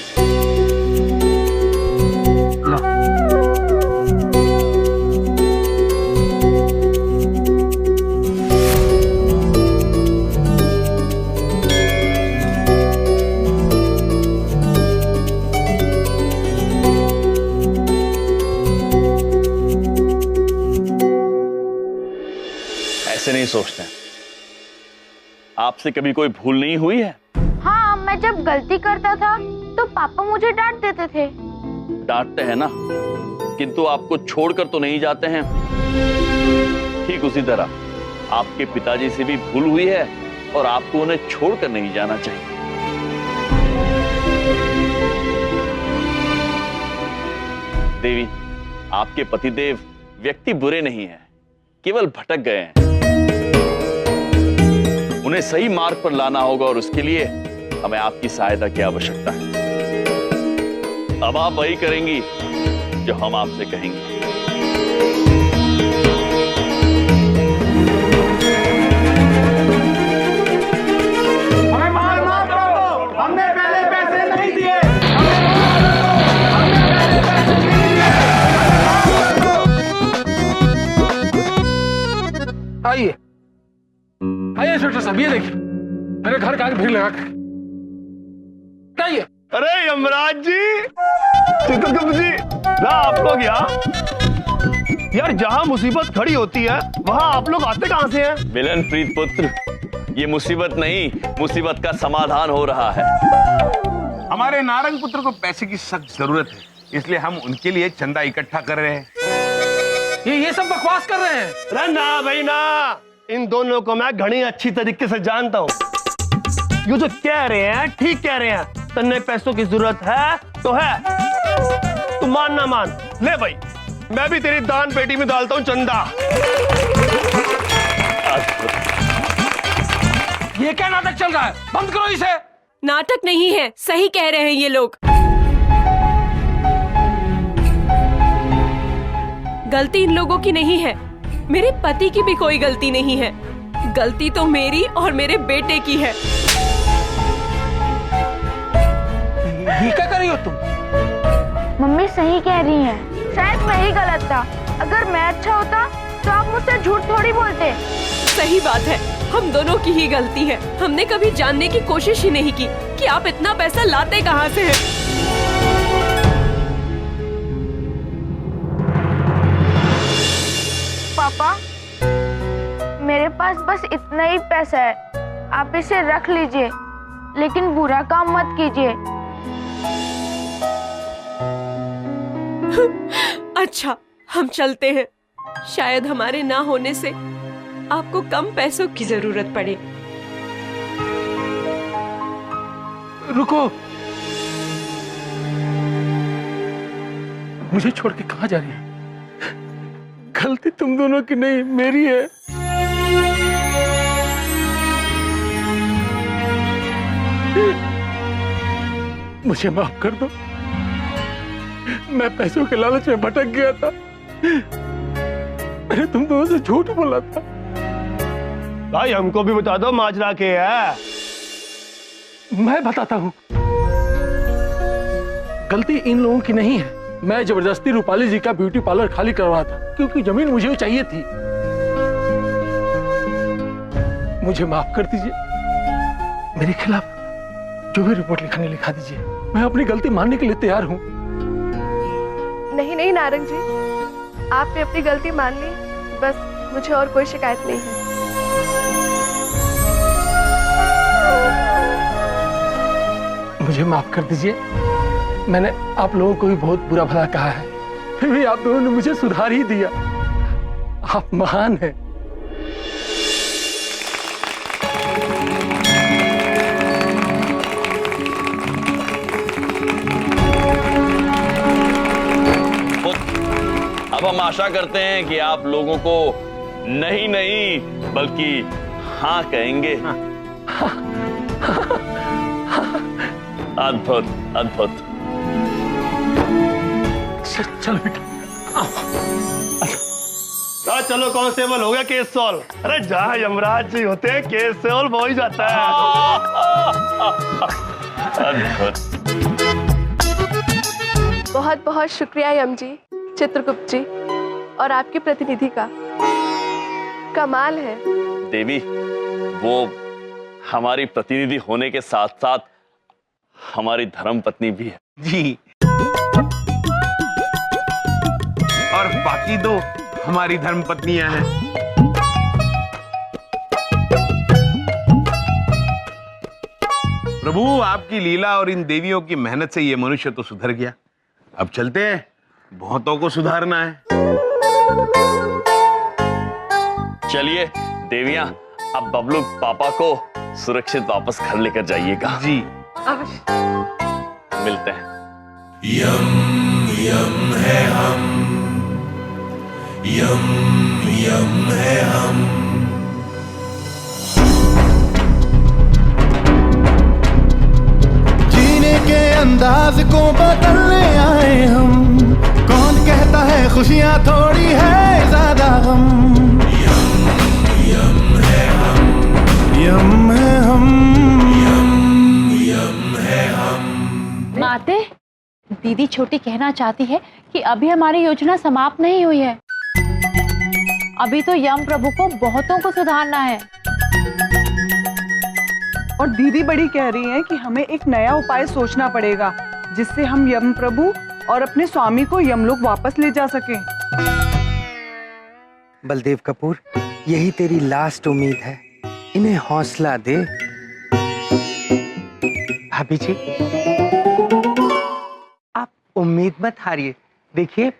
ऐसे नहीं सोचते। आपसे कभी कोई भूल नहीं हुई है? हाँ, मैं जब गलती करता था तो पापा मुझे डांट देते थे। डांटते हैं ना, किंतु आपको छोड़कर तो नहीं जाते हैं। ठीक उसी तरह आपके पिताजी से भी भूल हुई है और आपको उन्हें छोड़कर नहीं जाना चाहिए। देवी, आपके पतिदेव व्यक्ति बुरे नहीं हैं, केवल भटक गए हैं। उन्हें सही मार्ग पर लाना होगा और उसके लिए हमें आपकी सहायता की आवश्यकता है। अब आप वही करेंगी जो हम आपसे कहेंगे। आइए आइए इंस्पेक्टर साहब, ये देखिए मेरे घर का आगे भीड़ लगा कर। आइए। अरे यमराज जी, चित्रगुप्त जी, ना आप लोग यहाँ। यार जहाँ मुसीबत खड़ी होती है वहाँ आप लोग आते कहाँ से हैं? मिलन प्रीत पुत्र, ये मुसीबत नहीं, मुसीबत का समाधान हो रहा है। हमारे नारंग पुत्र को पैसे की सख्त जरूरत है, इसलिए हम उनके लिए चंदा इकट्ठा कर रहे हैं। ये सब बकवास कर रहे हैं। अरे ना भाई ना, इन दोनों को मैं घनी अच्छी तरीके से जानता हूँ। ये जो कह रहे हैं ठीक कह रहे हैं, तन्ने पैसों की जरूरत है तो है, तू मान ना मान, ले भाई मैं भी तेरी दान पेटी में डालता हूँ चंदा। ये क्या नाटक चल रहा है? बंद करो इसे। नाटक नहीं है, सही कह रहे हैं ये लोग। गलती इन लोगों की नहीं है, मेरे पति की भी कोई गलती नहीं है। गलती तो मेरी और मेरे बेटे की है। ये क्या कर रही हो तुम? मम्मी सही कह रही हैं। शायद मैं ही गलत था। अगर मैं अच्छा होता तो आप मुझसे झूठ थोड़ी बोलते। सही बात है, हम दोनों की ही गलती है। हमने कभी जानने की कोशिश ही नहीं की कि आप इतना पैसा लाते कहाँ से हैं। पापा, मेरे पास बस इतना ही पैसा है, आप इसे रख लीजिए, लेकिन बुरा काम मत कीजिए। अच्छा, हम चलते हैं। शायद हमारे ना होने से आपको कम पैसों की जरूरत पड़े। रुको, मुझे छोड़ के कहाँ जा रही है? गलती तुम दोनों की नहीं, मेरी है। मुझे माफ कर दो, मैं पैसों के लालच में भटक गया था। मैंने तुम दोनों से झूठ बोला था। भाई हमको भी बता दो माजरा के है। मैं बताता हूँ, गलती इन लोगों की नहीं है। मैं जबरदस्ती रूपाली जी का ब्यूटी पार्लर खाली करवा था, क्योंकि जमीन मुझे चाहिए थी। मुझे माफ कर दीजिए, मेरे खिलाफ जो भी रिपोर्ट लिखनी लिखा दीजिए। मैं अपनी गलती मानने के लिए तैयार हूँ। नहीं नहीं नारंग जी, आपने अपनी गलती मान ली, बस मुझे और कोई शिकायत नहीं है। मुझे माफ कर दीजिए, मैंने आप लोगों को भी बहुत बुरा भला कहा है, फिर भी आप दोनों ने मुझे सुधार ही दिया। आप महान हैं। अब हम आशा करते हैं कि आप लोगों को नहीं नहीं बल्कि हाँ कहेंगे। अद्भुत अद्भुत। चलो बेटा, चलो कांस्टेबल हो गया केस सॉल्व। अरे जहाँ यमराज जी होते हैं केस सॉल्व हो ही जाता है। अद्भुत। बहुत बहुत शुक्रिया यम जी, चित्रगुप्त जी और आपके प्रतिनिधि का। कमाल है। देवी, वो हमारी प्रतिनिधि होने के साथ साथ हमारी धर्मपत्नी भी है। जी, और बाकी दो हमारी धर्मपत्नियां हैं। प्रभु, आपकी लीला और इन देवियों की मेहनत से ये मनुष्य तो सुधर गया। अब चलते हैं, बहुतों को सुधारना है। चलिए देवियां, अब बबलू पापा को सुरक्षित वापस घर लेकर जाइएगा। जी मिलते हैं। यम यम है हम, यम यम है हम। जीने के अंदाज को बदलने आए हम। कौन कहता है खुशियां थोड़ी है ज्यादा गम। यम यम है हम, यम है हम, यम यम है हम। माते, दीदी छोटी कहना चाहती है कि अभी हमारी योजना समाप्त नहीं हुई है। अभी तो यम प्रभु को बहुतों को सुधारना है। और दीदी बड़ी कह रही हैं कि हमें एक नया उपाय सोचना पड़ेगा जिससे हम यम प्रभु और अपने स्वामी को यमलोक वापस ले जा सकें। बलदेव कपूर, यही तेरी लास्ट उम्मीद है, इन्हें हौसला दे। भाभी जी, आप उम्मीद मत हारिए। देखिए,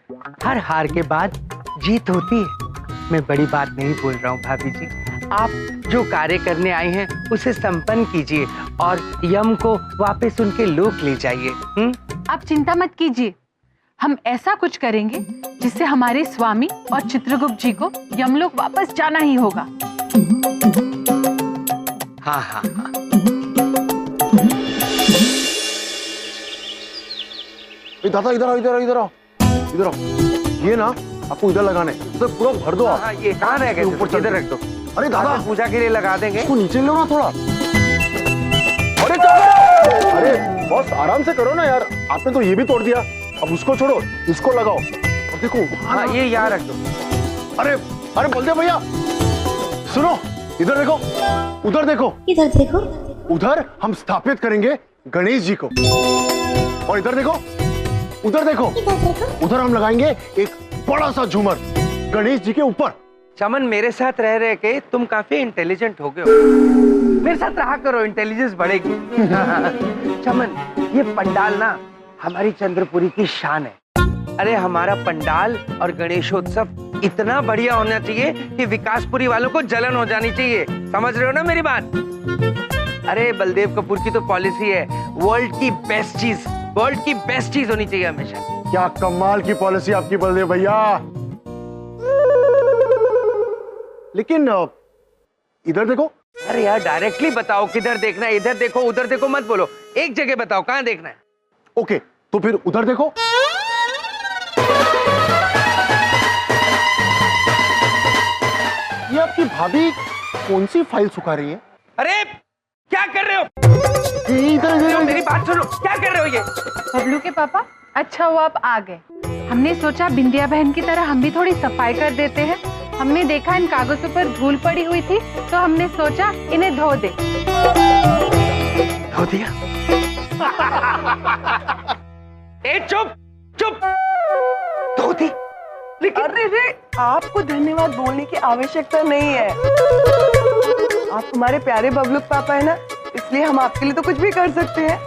हर हार के बाद जीत होती है। मैं बड़ी बात नहीं बोल रहा हूँ भाभी जी। आप जो कार्य करने आए हैं उसे संपन्न कीजिए और यम को वापस उनके लोक ले जाइए। आप चिंता मत कीजिए, हम ऐसा कुछ करेंगे जिससे हमारे स्वामी और चित्रगुप्त जी को यमलोक वापस जाना ही होगा। हाँ हाँ हाँ। दादा इधर आओ, इधर आओ, इधर आओ, इधर आओ। ये ना आपको इधर लगाने, तो पूरा भर दो आप। ये कहाँ रह गए? ऊपर इधर रख दो। अरे दादा, पूजा के लिए लगा देंगे। इसको नीचे लो ना थोड़ा। अरे दादा, अरे बॉस आराम से करो ना यार, आपने तो ये भी तोड़ दिया। अब उसको छोड़ो, इसको लगाओ। और देखो हाँ, ये यहाँ रख दो। अरे अरे बलदेव भैया सुनो, इधर देखो, उधर देखो, इधर देखो। उधर हम स्थापित करेंगे गणेश जी को। और इधर देखो, उधर देखो, उधर हम लगाएंगे एक बड़ा सा झूमर गणेश जी के ऊपर। चमन, मेरे साथ रह रहे के तुम काफी इंटेलिजेंट हो गए हो। मेरे साथ रहा करो, इंटेलिजेंस बढ़ेगी। चमन, ये पंडाल ना हमारी चंद्रपुरी की शान है। अरे हमारा पंडाल और गणेशोत्सव इतना बढ़िया होना चाहिए कि विकासपुरी वालों को जलन हो जानी चाहिए। समझ रहे हो ना मेरी बात? अरे बलदेव कपूर की तो पॉलिसी है, वर्ल्ड की बेस्ट चीज, वर्ल्ड की बेस्ट चीज होनी चाहिए हमेशा। क्या कमाल की पॉलिसी आपकी बलदेव भैया। लेकिन इधर देखो। अरे यार, डायरेक्टली बताओ किधर देखना है। इधर देखो, उधर देखो मत बोलो, एक जगह बताओ कहाँ देखना है। ओके, तो फिर उधर देखो। ये आपकी भाभी कौन सी फाइल सुखा रही है? अरे क्या कर रहे हो? इधर मेरी बात सुनो, क्या कर रहे हो ये? बबलू के पापा, अच्छा हुआ आप आ गए। हमने सोचा बिंदिया बहन की तरह हम भी थोड़ी सफाई कर देते हैं। हमने देखा इन कागजों पर धूल पड़ी हुई थी तो हमने सोचा इन्हें धो दे। धो दिया? ए चुप चुप, धो दी। लेकिन अरे आपको धन्यवाद बोलने की आवश्यकता नहीं है। आप हमारे प्यारे बबलू पापा है ना, इसलिए हम आपके लिए तो कुछ भी कर सकते हैं।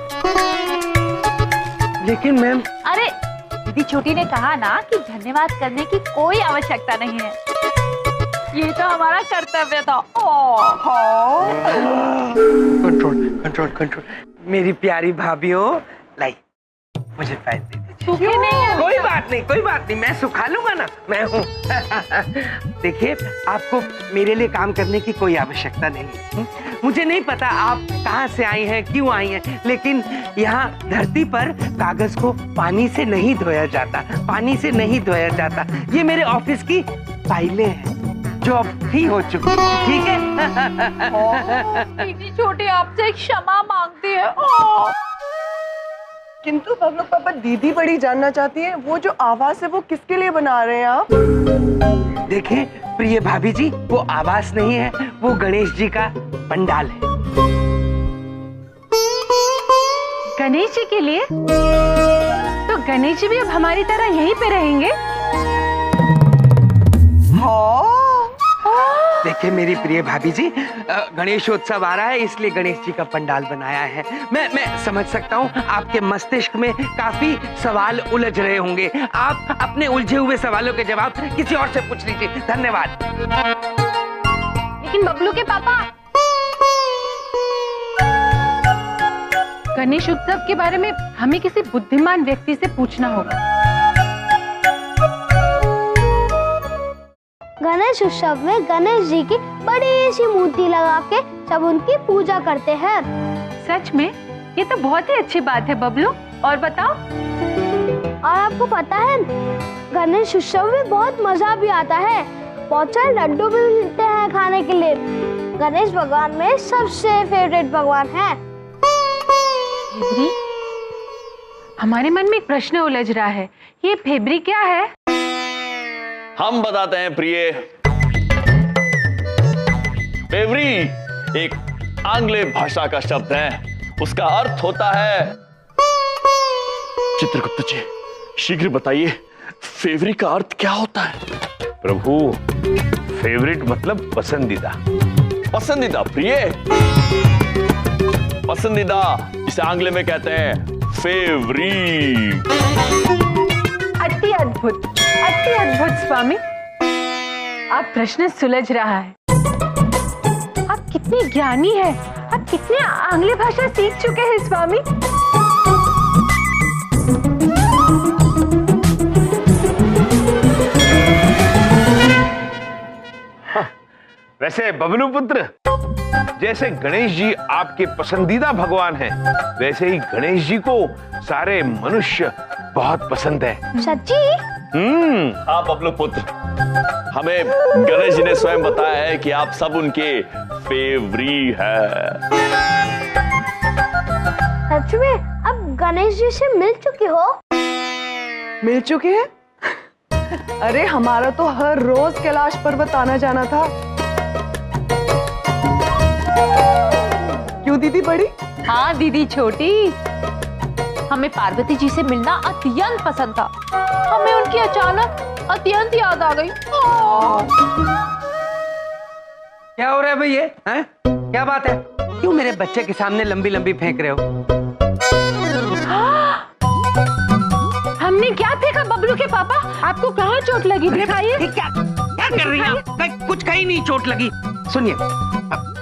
लेकिन मैम, अरे दीदी छोटी ने कहा ना कि धन्यवाद करने की कोई आवश्यकता नहीं है, ये तो हमारा कर्तव्य था। Control control control. मेरी प्यारी भाभीओ, लाई मुझे फाइल दे दीजिए। नहीं है। कोई बात नहीं, कोई बात नहीं, मैं सुखा लूंगा ना, मैं हूँ। देखिए, आपको मेरे लिए काम करने की कोई आवश्यकता नहीं है। मुझे नहीं पता आप कहाँ से आई हैं, क्यों आई हैं, लेकिन यहाँ धरती पर कागज को पानी से नहीं धोया जाता, पानी से नहीं धोया जाता। ये मेरे ऑफिस की फाइलें हैं जो अब फ्री हो चुकी, ठीक है? दीदी छोटी आपसे क्षमा मांगती है। किंतु बबलू पापा, दीदी बड़ी जानना चाहती है वो जो आवास है वो किसके लिए बना रहे हैं आप? देखिए प्रिय भाभी जी, वो आवास नहीं है, वो गणेश जी का पंडाल है। गणेश जी के लिए? तो गणेश जी भी अब हमारी तरह यहीं पे रहेंगे? देखिए मेरी प्रिय भाभी जी, गणेशोत्सव आ रहा है इसलिए गणेश जी का पंडाल बनाया है। मैं समझ सकता हूँ आपके मस्तिष्क में काफी सवाल उलझ रहे होंगे। आप अपने उलझे हुए सवालों के जवाब किसी और से पूछ लीजिए। धन्यवाद। लेकिन बबलू के पापा, गणेश उत्सव के बारे में हमें किसी बुद्धिमान व्यक्ति से पूछना होगा। गणेश उत्सव में गणेश जी की बड़ी सी मूर्ति लगा के सब उनकी पूजा करते हैं। सच में? ये तो बहुत ही अच्छी बात है बबलू। और बताओ। और आपको पता है गणेश उत्सव में बहुत मजा भी आता है, बहुत सारे लड्डू भी मिलते हैं खाने के लिए। गणेश भगवान में सबसे फेवरेट भगवान है। फेबरी? हमारे मन में एक प्रश्न उलझ रहा है, ये फेबरी क्या है? हम बताते हैं प्रिय। फेवरी एक आंग्ल भाषा का शब्द है, उसका अर्थ होता है। चित्रगुप्त जी शीघ्र बताइए फेवरी का अर्थ क्या होता है? प्रभु, फेवरेट मतलब पसंदीदा। पसंदीदा, प्रिय, पसंदीदा, इसे आंग्ल में कहते हैं फेवरेट। अति अद्भुत स्वामी, आप प्रश्न सुलझ रहा है। आप कितने ज्ञानी हैं, आप कितने आंग्ल भाषा सीख चुके हैं स्वामी। वैसे बबलू पुत्र, जैसे गणेश जी आपके पसंदीदा भगवान हैं, वैसे ही गणेश जी को सारे मनुष्य बहुत पसंद है। सच्ची? हाँ बबलू पुत्र, हमें गणेश जी ने स्वयं बताया है कि आप सब उनके फेवरी है। सच में? अब गणेश जी से मिल चुके हो? मिल चुके हैं? अरे हमारा तो हर रोज कैलाश पर्वत आना जाना था। क्यों दीदी बड़ी? हाँ दीदी छोटी, हमें पार्वती जी से मिलना अत्यंत पसंद था। हमें उनकी अचानक अत्यंत याद आ गई। क्या हो रहा है भाई ये? हैं? क्या बात है? क्यों मेरे बच्चे के सामने लंबी लंबी फेंक रहे हो? हमने क्या फेंका बबलू के पापा? आपको कहाँ चोट लगी? दिखाइए। क्या कर रही हैं आप? कुछ कहीं नहीं चोट लगी। सुनिए,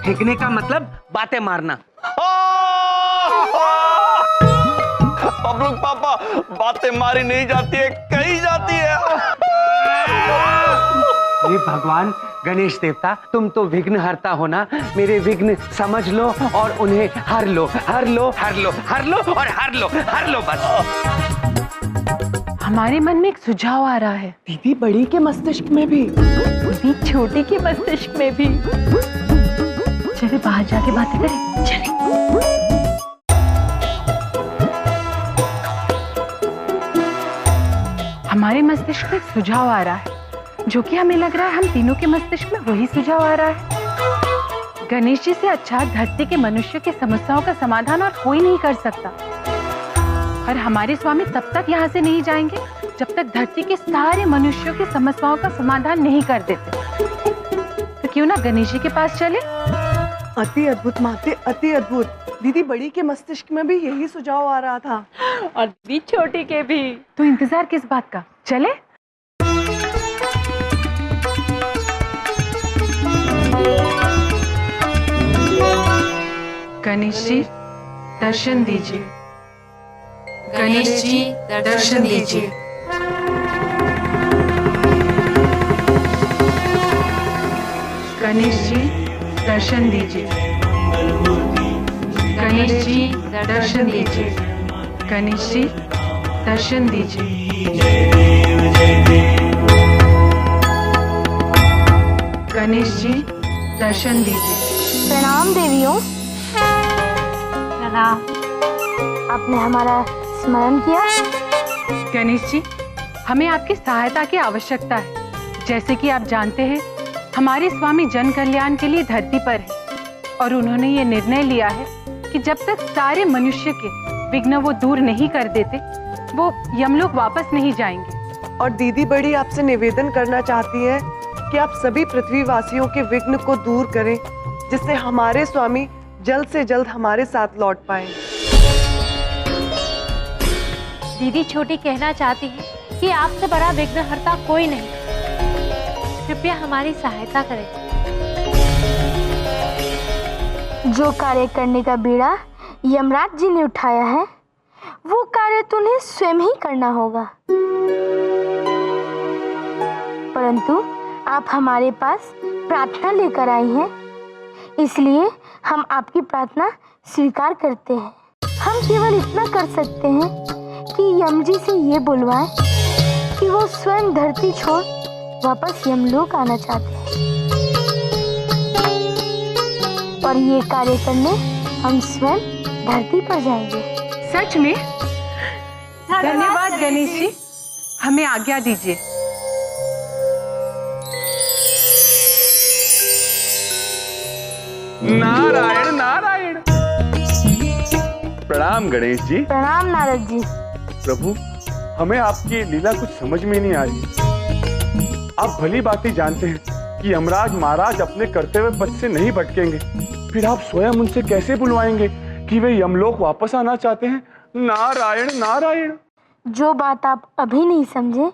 फेंकने का मतलब बातें मारना। बबलू पापा, बातें मारी नहीं जाती है, कही जाती है। हे भगवान गणेश देवता, तुम तो विघ्न हरता हो ना, मेरे विघ्न समझ लो और उन्हें हर लो, हर लो, हर लो, हर लो और हर लो, हर लो बस। हमारे मन में एक सुझाव आ रहा है। दीदी बड़ी के मस्तिष्क में भी, दीदी छोटी के मस्तिष्क में भी। चले बाहर जाके बातें करें। चले। हमारे मस्तिष्क में एक सुझाव आ रहा है, जो कि हमें लग रहा है हम तीनों के मस्तिष्क में वही सुझाव आ रहा है। गणेश जी से अच्छा धरती के मनुष्य की समस्याओं का समाधान और कोई नहीं कर सकता। और हमारे स्वामी तब तक यहाँ से नहीं जाएंगे जब तक धरती के सारे मनुष्यों की समस्याओं का समाधान नहीं कर देते। तो क्यों ना गणेश जी के पास चले? अति अद्भुत माते, अति अद्भुत। दीदी बड़ी के मस्तिष्क में भी यही सुझाव आ रहा था, और दीदी छोटी के भी। तो इंतजार किस बात का? चले। गणेश जी दर्शन दीजिए। गणेश जी दर्शन दीजिए। गणेश जी दर्शन दीजिए। गणेश जी दर्शन दीजिए। गणेश जी दर्शन दीजिए। गणेश जी दर्शन दीजिए। प्रणाम देवियों। प्रणाम। आपने हमारा स्मरण किया? गणेश जी, हमें आपकी सहायता की आवश्यकता है। जैसे कि आप जानते हैं, हमारे स्वामी जन कल्याण के लिए धरती पर है और उन्होंने ये निर्णय लिया है कि जब तक सारे मनुष्य के विघ्न वो दूर नहीं कर देते, वो यमलोक वापस नहीं जाएंगे। और दीदी बड़ी आपसे निवेदन करना चाहती है कि आप सभी पृथ्वीवासियों के विघ्न को दूर करें, जिससे हमारे स्वामी जल्द से जल्द हमारे साथ लौट पाए। दीदी छोटी कहना चाहती है कि आपसे बड़ा विघ्नहर्ता कोई नहीं, कृपया हमारी सहायता करें। जो कार्य करने का बीड़ा यमराज जी ने उठाया है, वो कार्य तुम्हें स्वयं ही करना होगा। परंतु आप हमारे पास प्रार्थना लेकर आई हैं, इसलिए हम आपकी प्रार्थना स्वीकार करते हैं। हम केवल इतना कर सकते हैं कि यम जी से ये बुलवाएं कि वो स्वयं धरती छोड़ वापस यमलोक आना चाहते हैं, और ये कार्य करने हम स्वयं धरती पर जाएंगे। सच में? धन्यवाद गणेश जी, हमें आज्ञा दीजिए। नारायण नारायण। प्रणाम गणेश जी। प्रणाम नारद जी। प्रभु, हमें आपकी लीला कुछ समझ में नहीं आ रही। आप भली बातें जानते हैं कि यमराज महाराज अपने कर्तव्य पथ से नहीं भटकेंगे, फिर आप स्वयं उनसे कैसे बुलवाएंगे कि वे यमलोक वापस आना चाहते हैं? नारायण नारायण। जो बात आप अभी नहीं समझे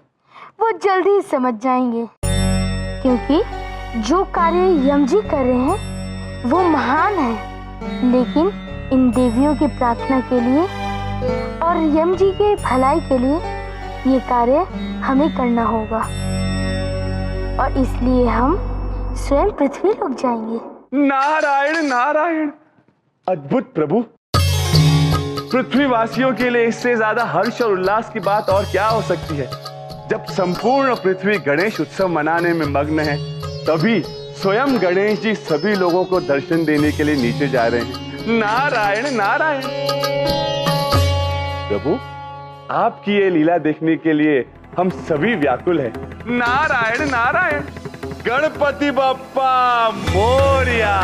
वो जल्दी ही समझ जाएंगे, क्योंकि जो कार्य यम जी कर रहे हैं वो महान है, लेकिन इन देवियों की प्रार्थना के लिए और यम जी के भलाई के लिए ये कार्य हमें करना होगा, और इसलिए हम स्वयं पृथ्वी लोक जाएंगे। नारायण नारायण। अद्भुत प्रभु, पृथ्वीवासियों के लिए इससे ज्यादा हर्ष और उल्लास की बात और क्या हो सकती है। जब संपूर्ण पृथ्वी गणेश उत्सव मनाने में मग्न है, तभी स्वयं गणेश जी सभी लोगों को दर्शन देने के लिए नीचे जा रहे हैं। नारायण नारायण। प्रभु, आपकी ये लीला देखने के लिए हम सभी व्याकुल हैं। नारायण नारायण। गणपति बप्पा मोरया।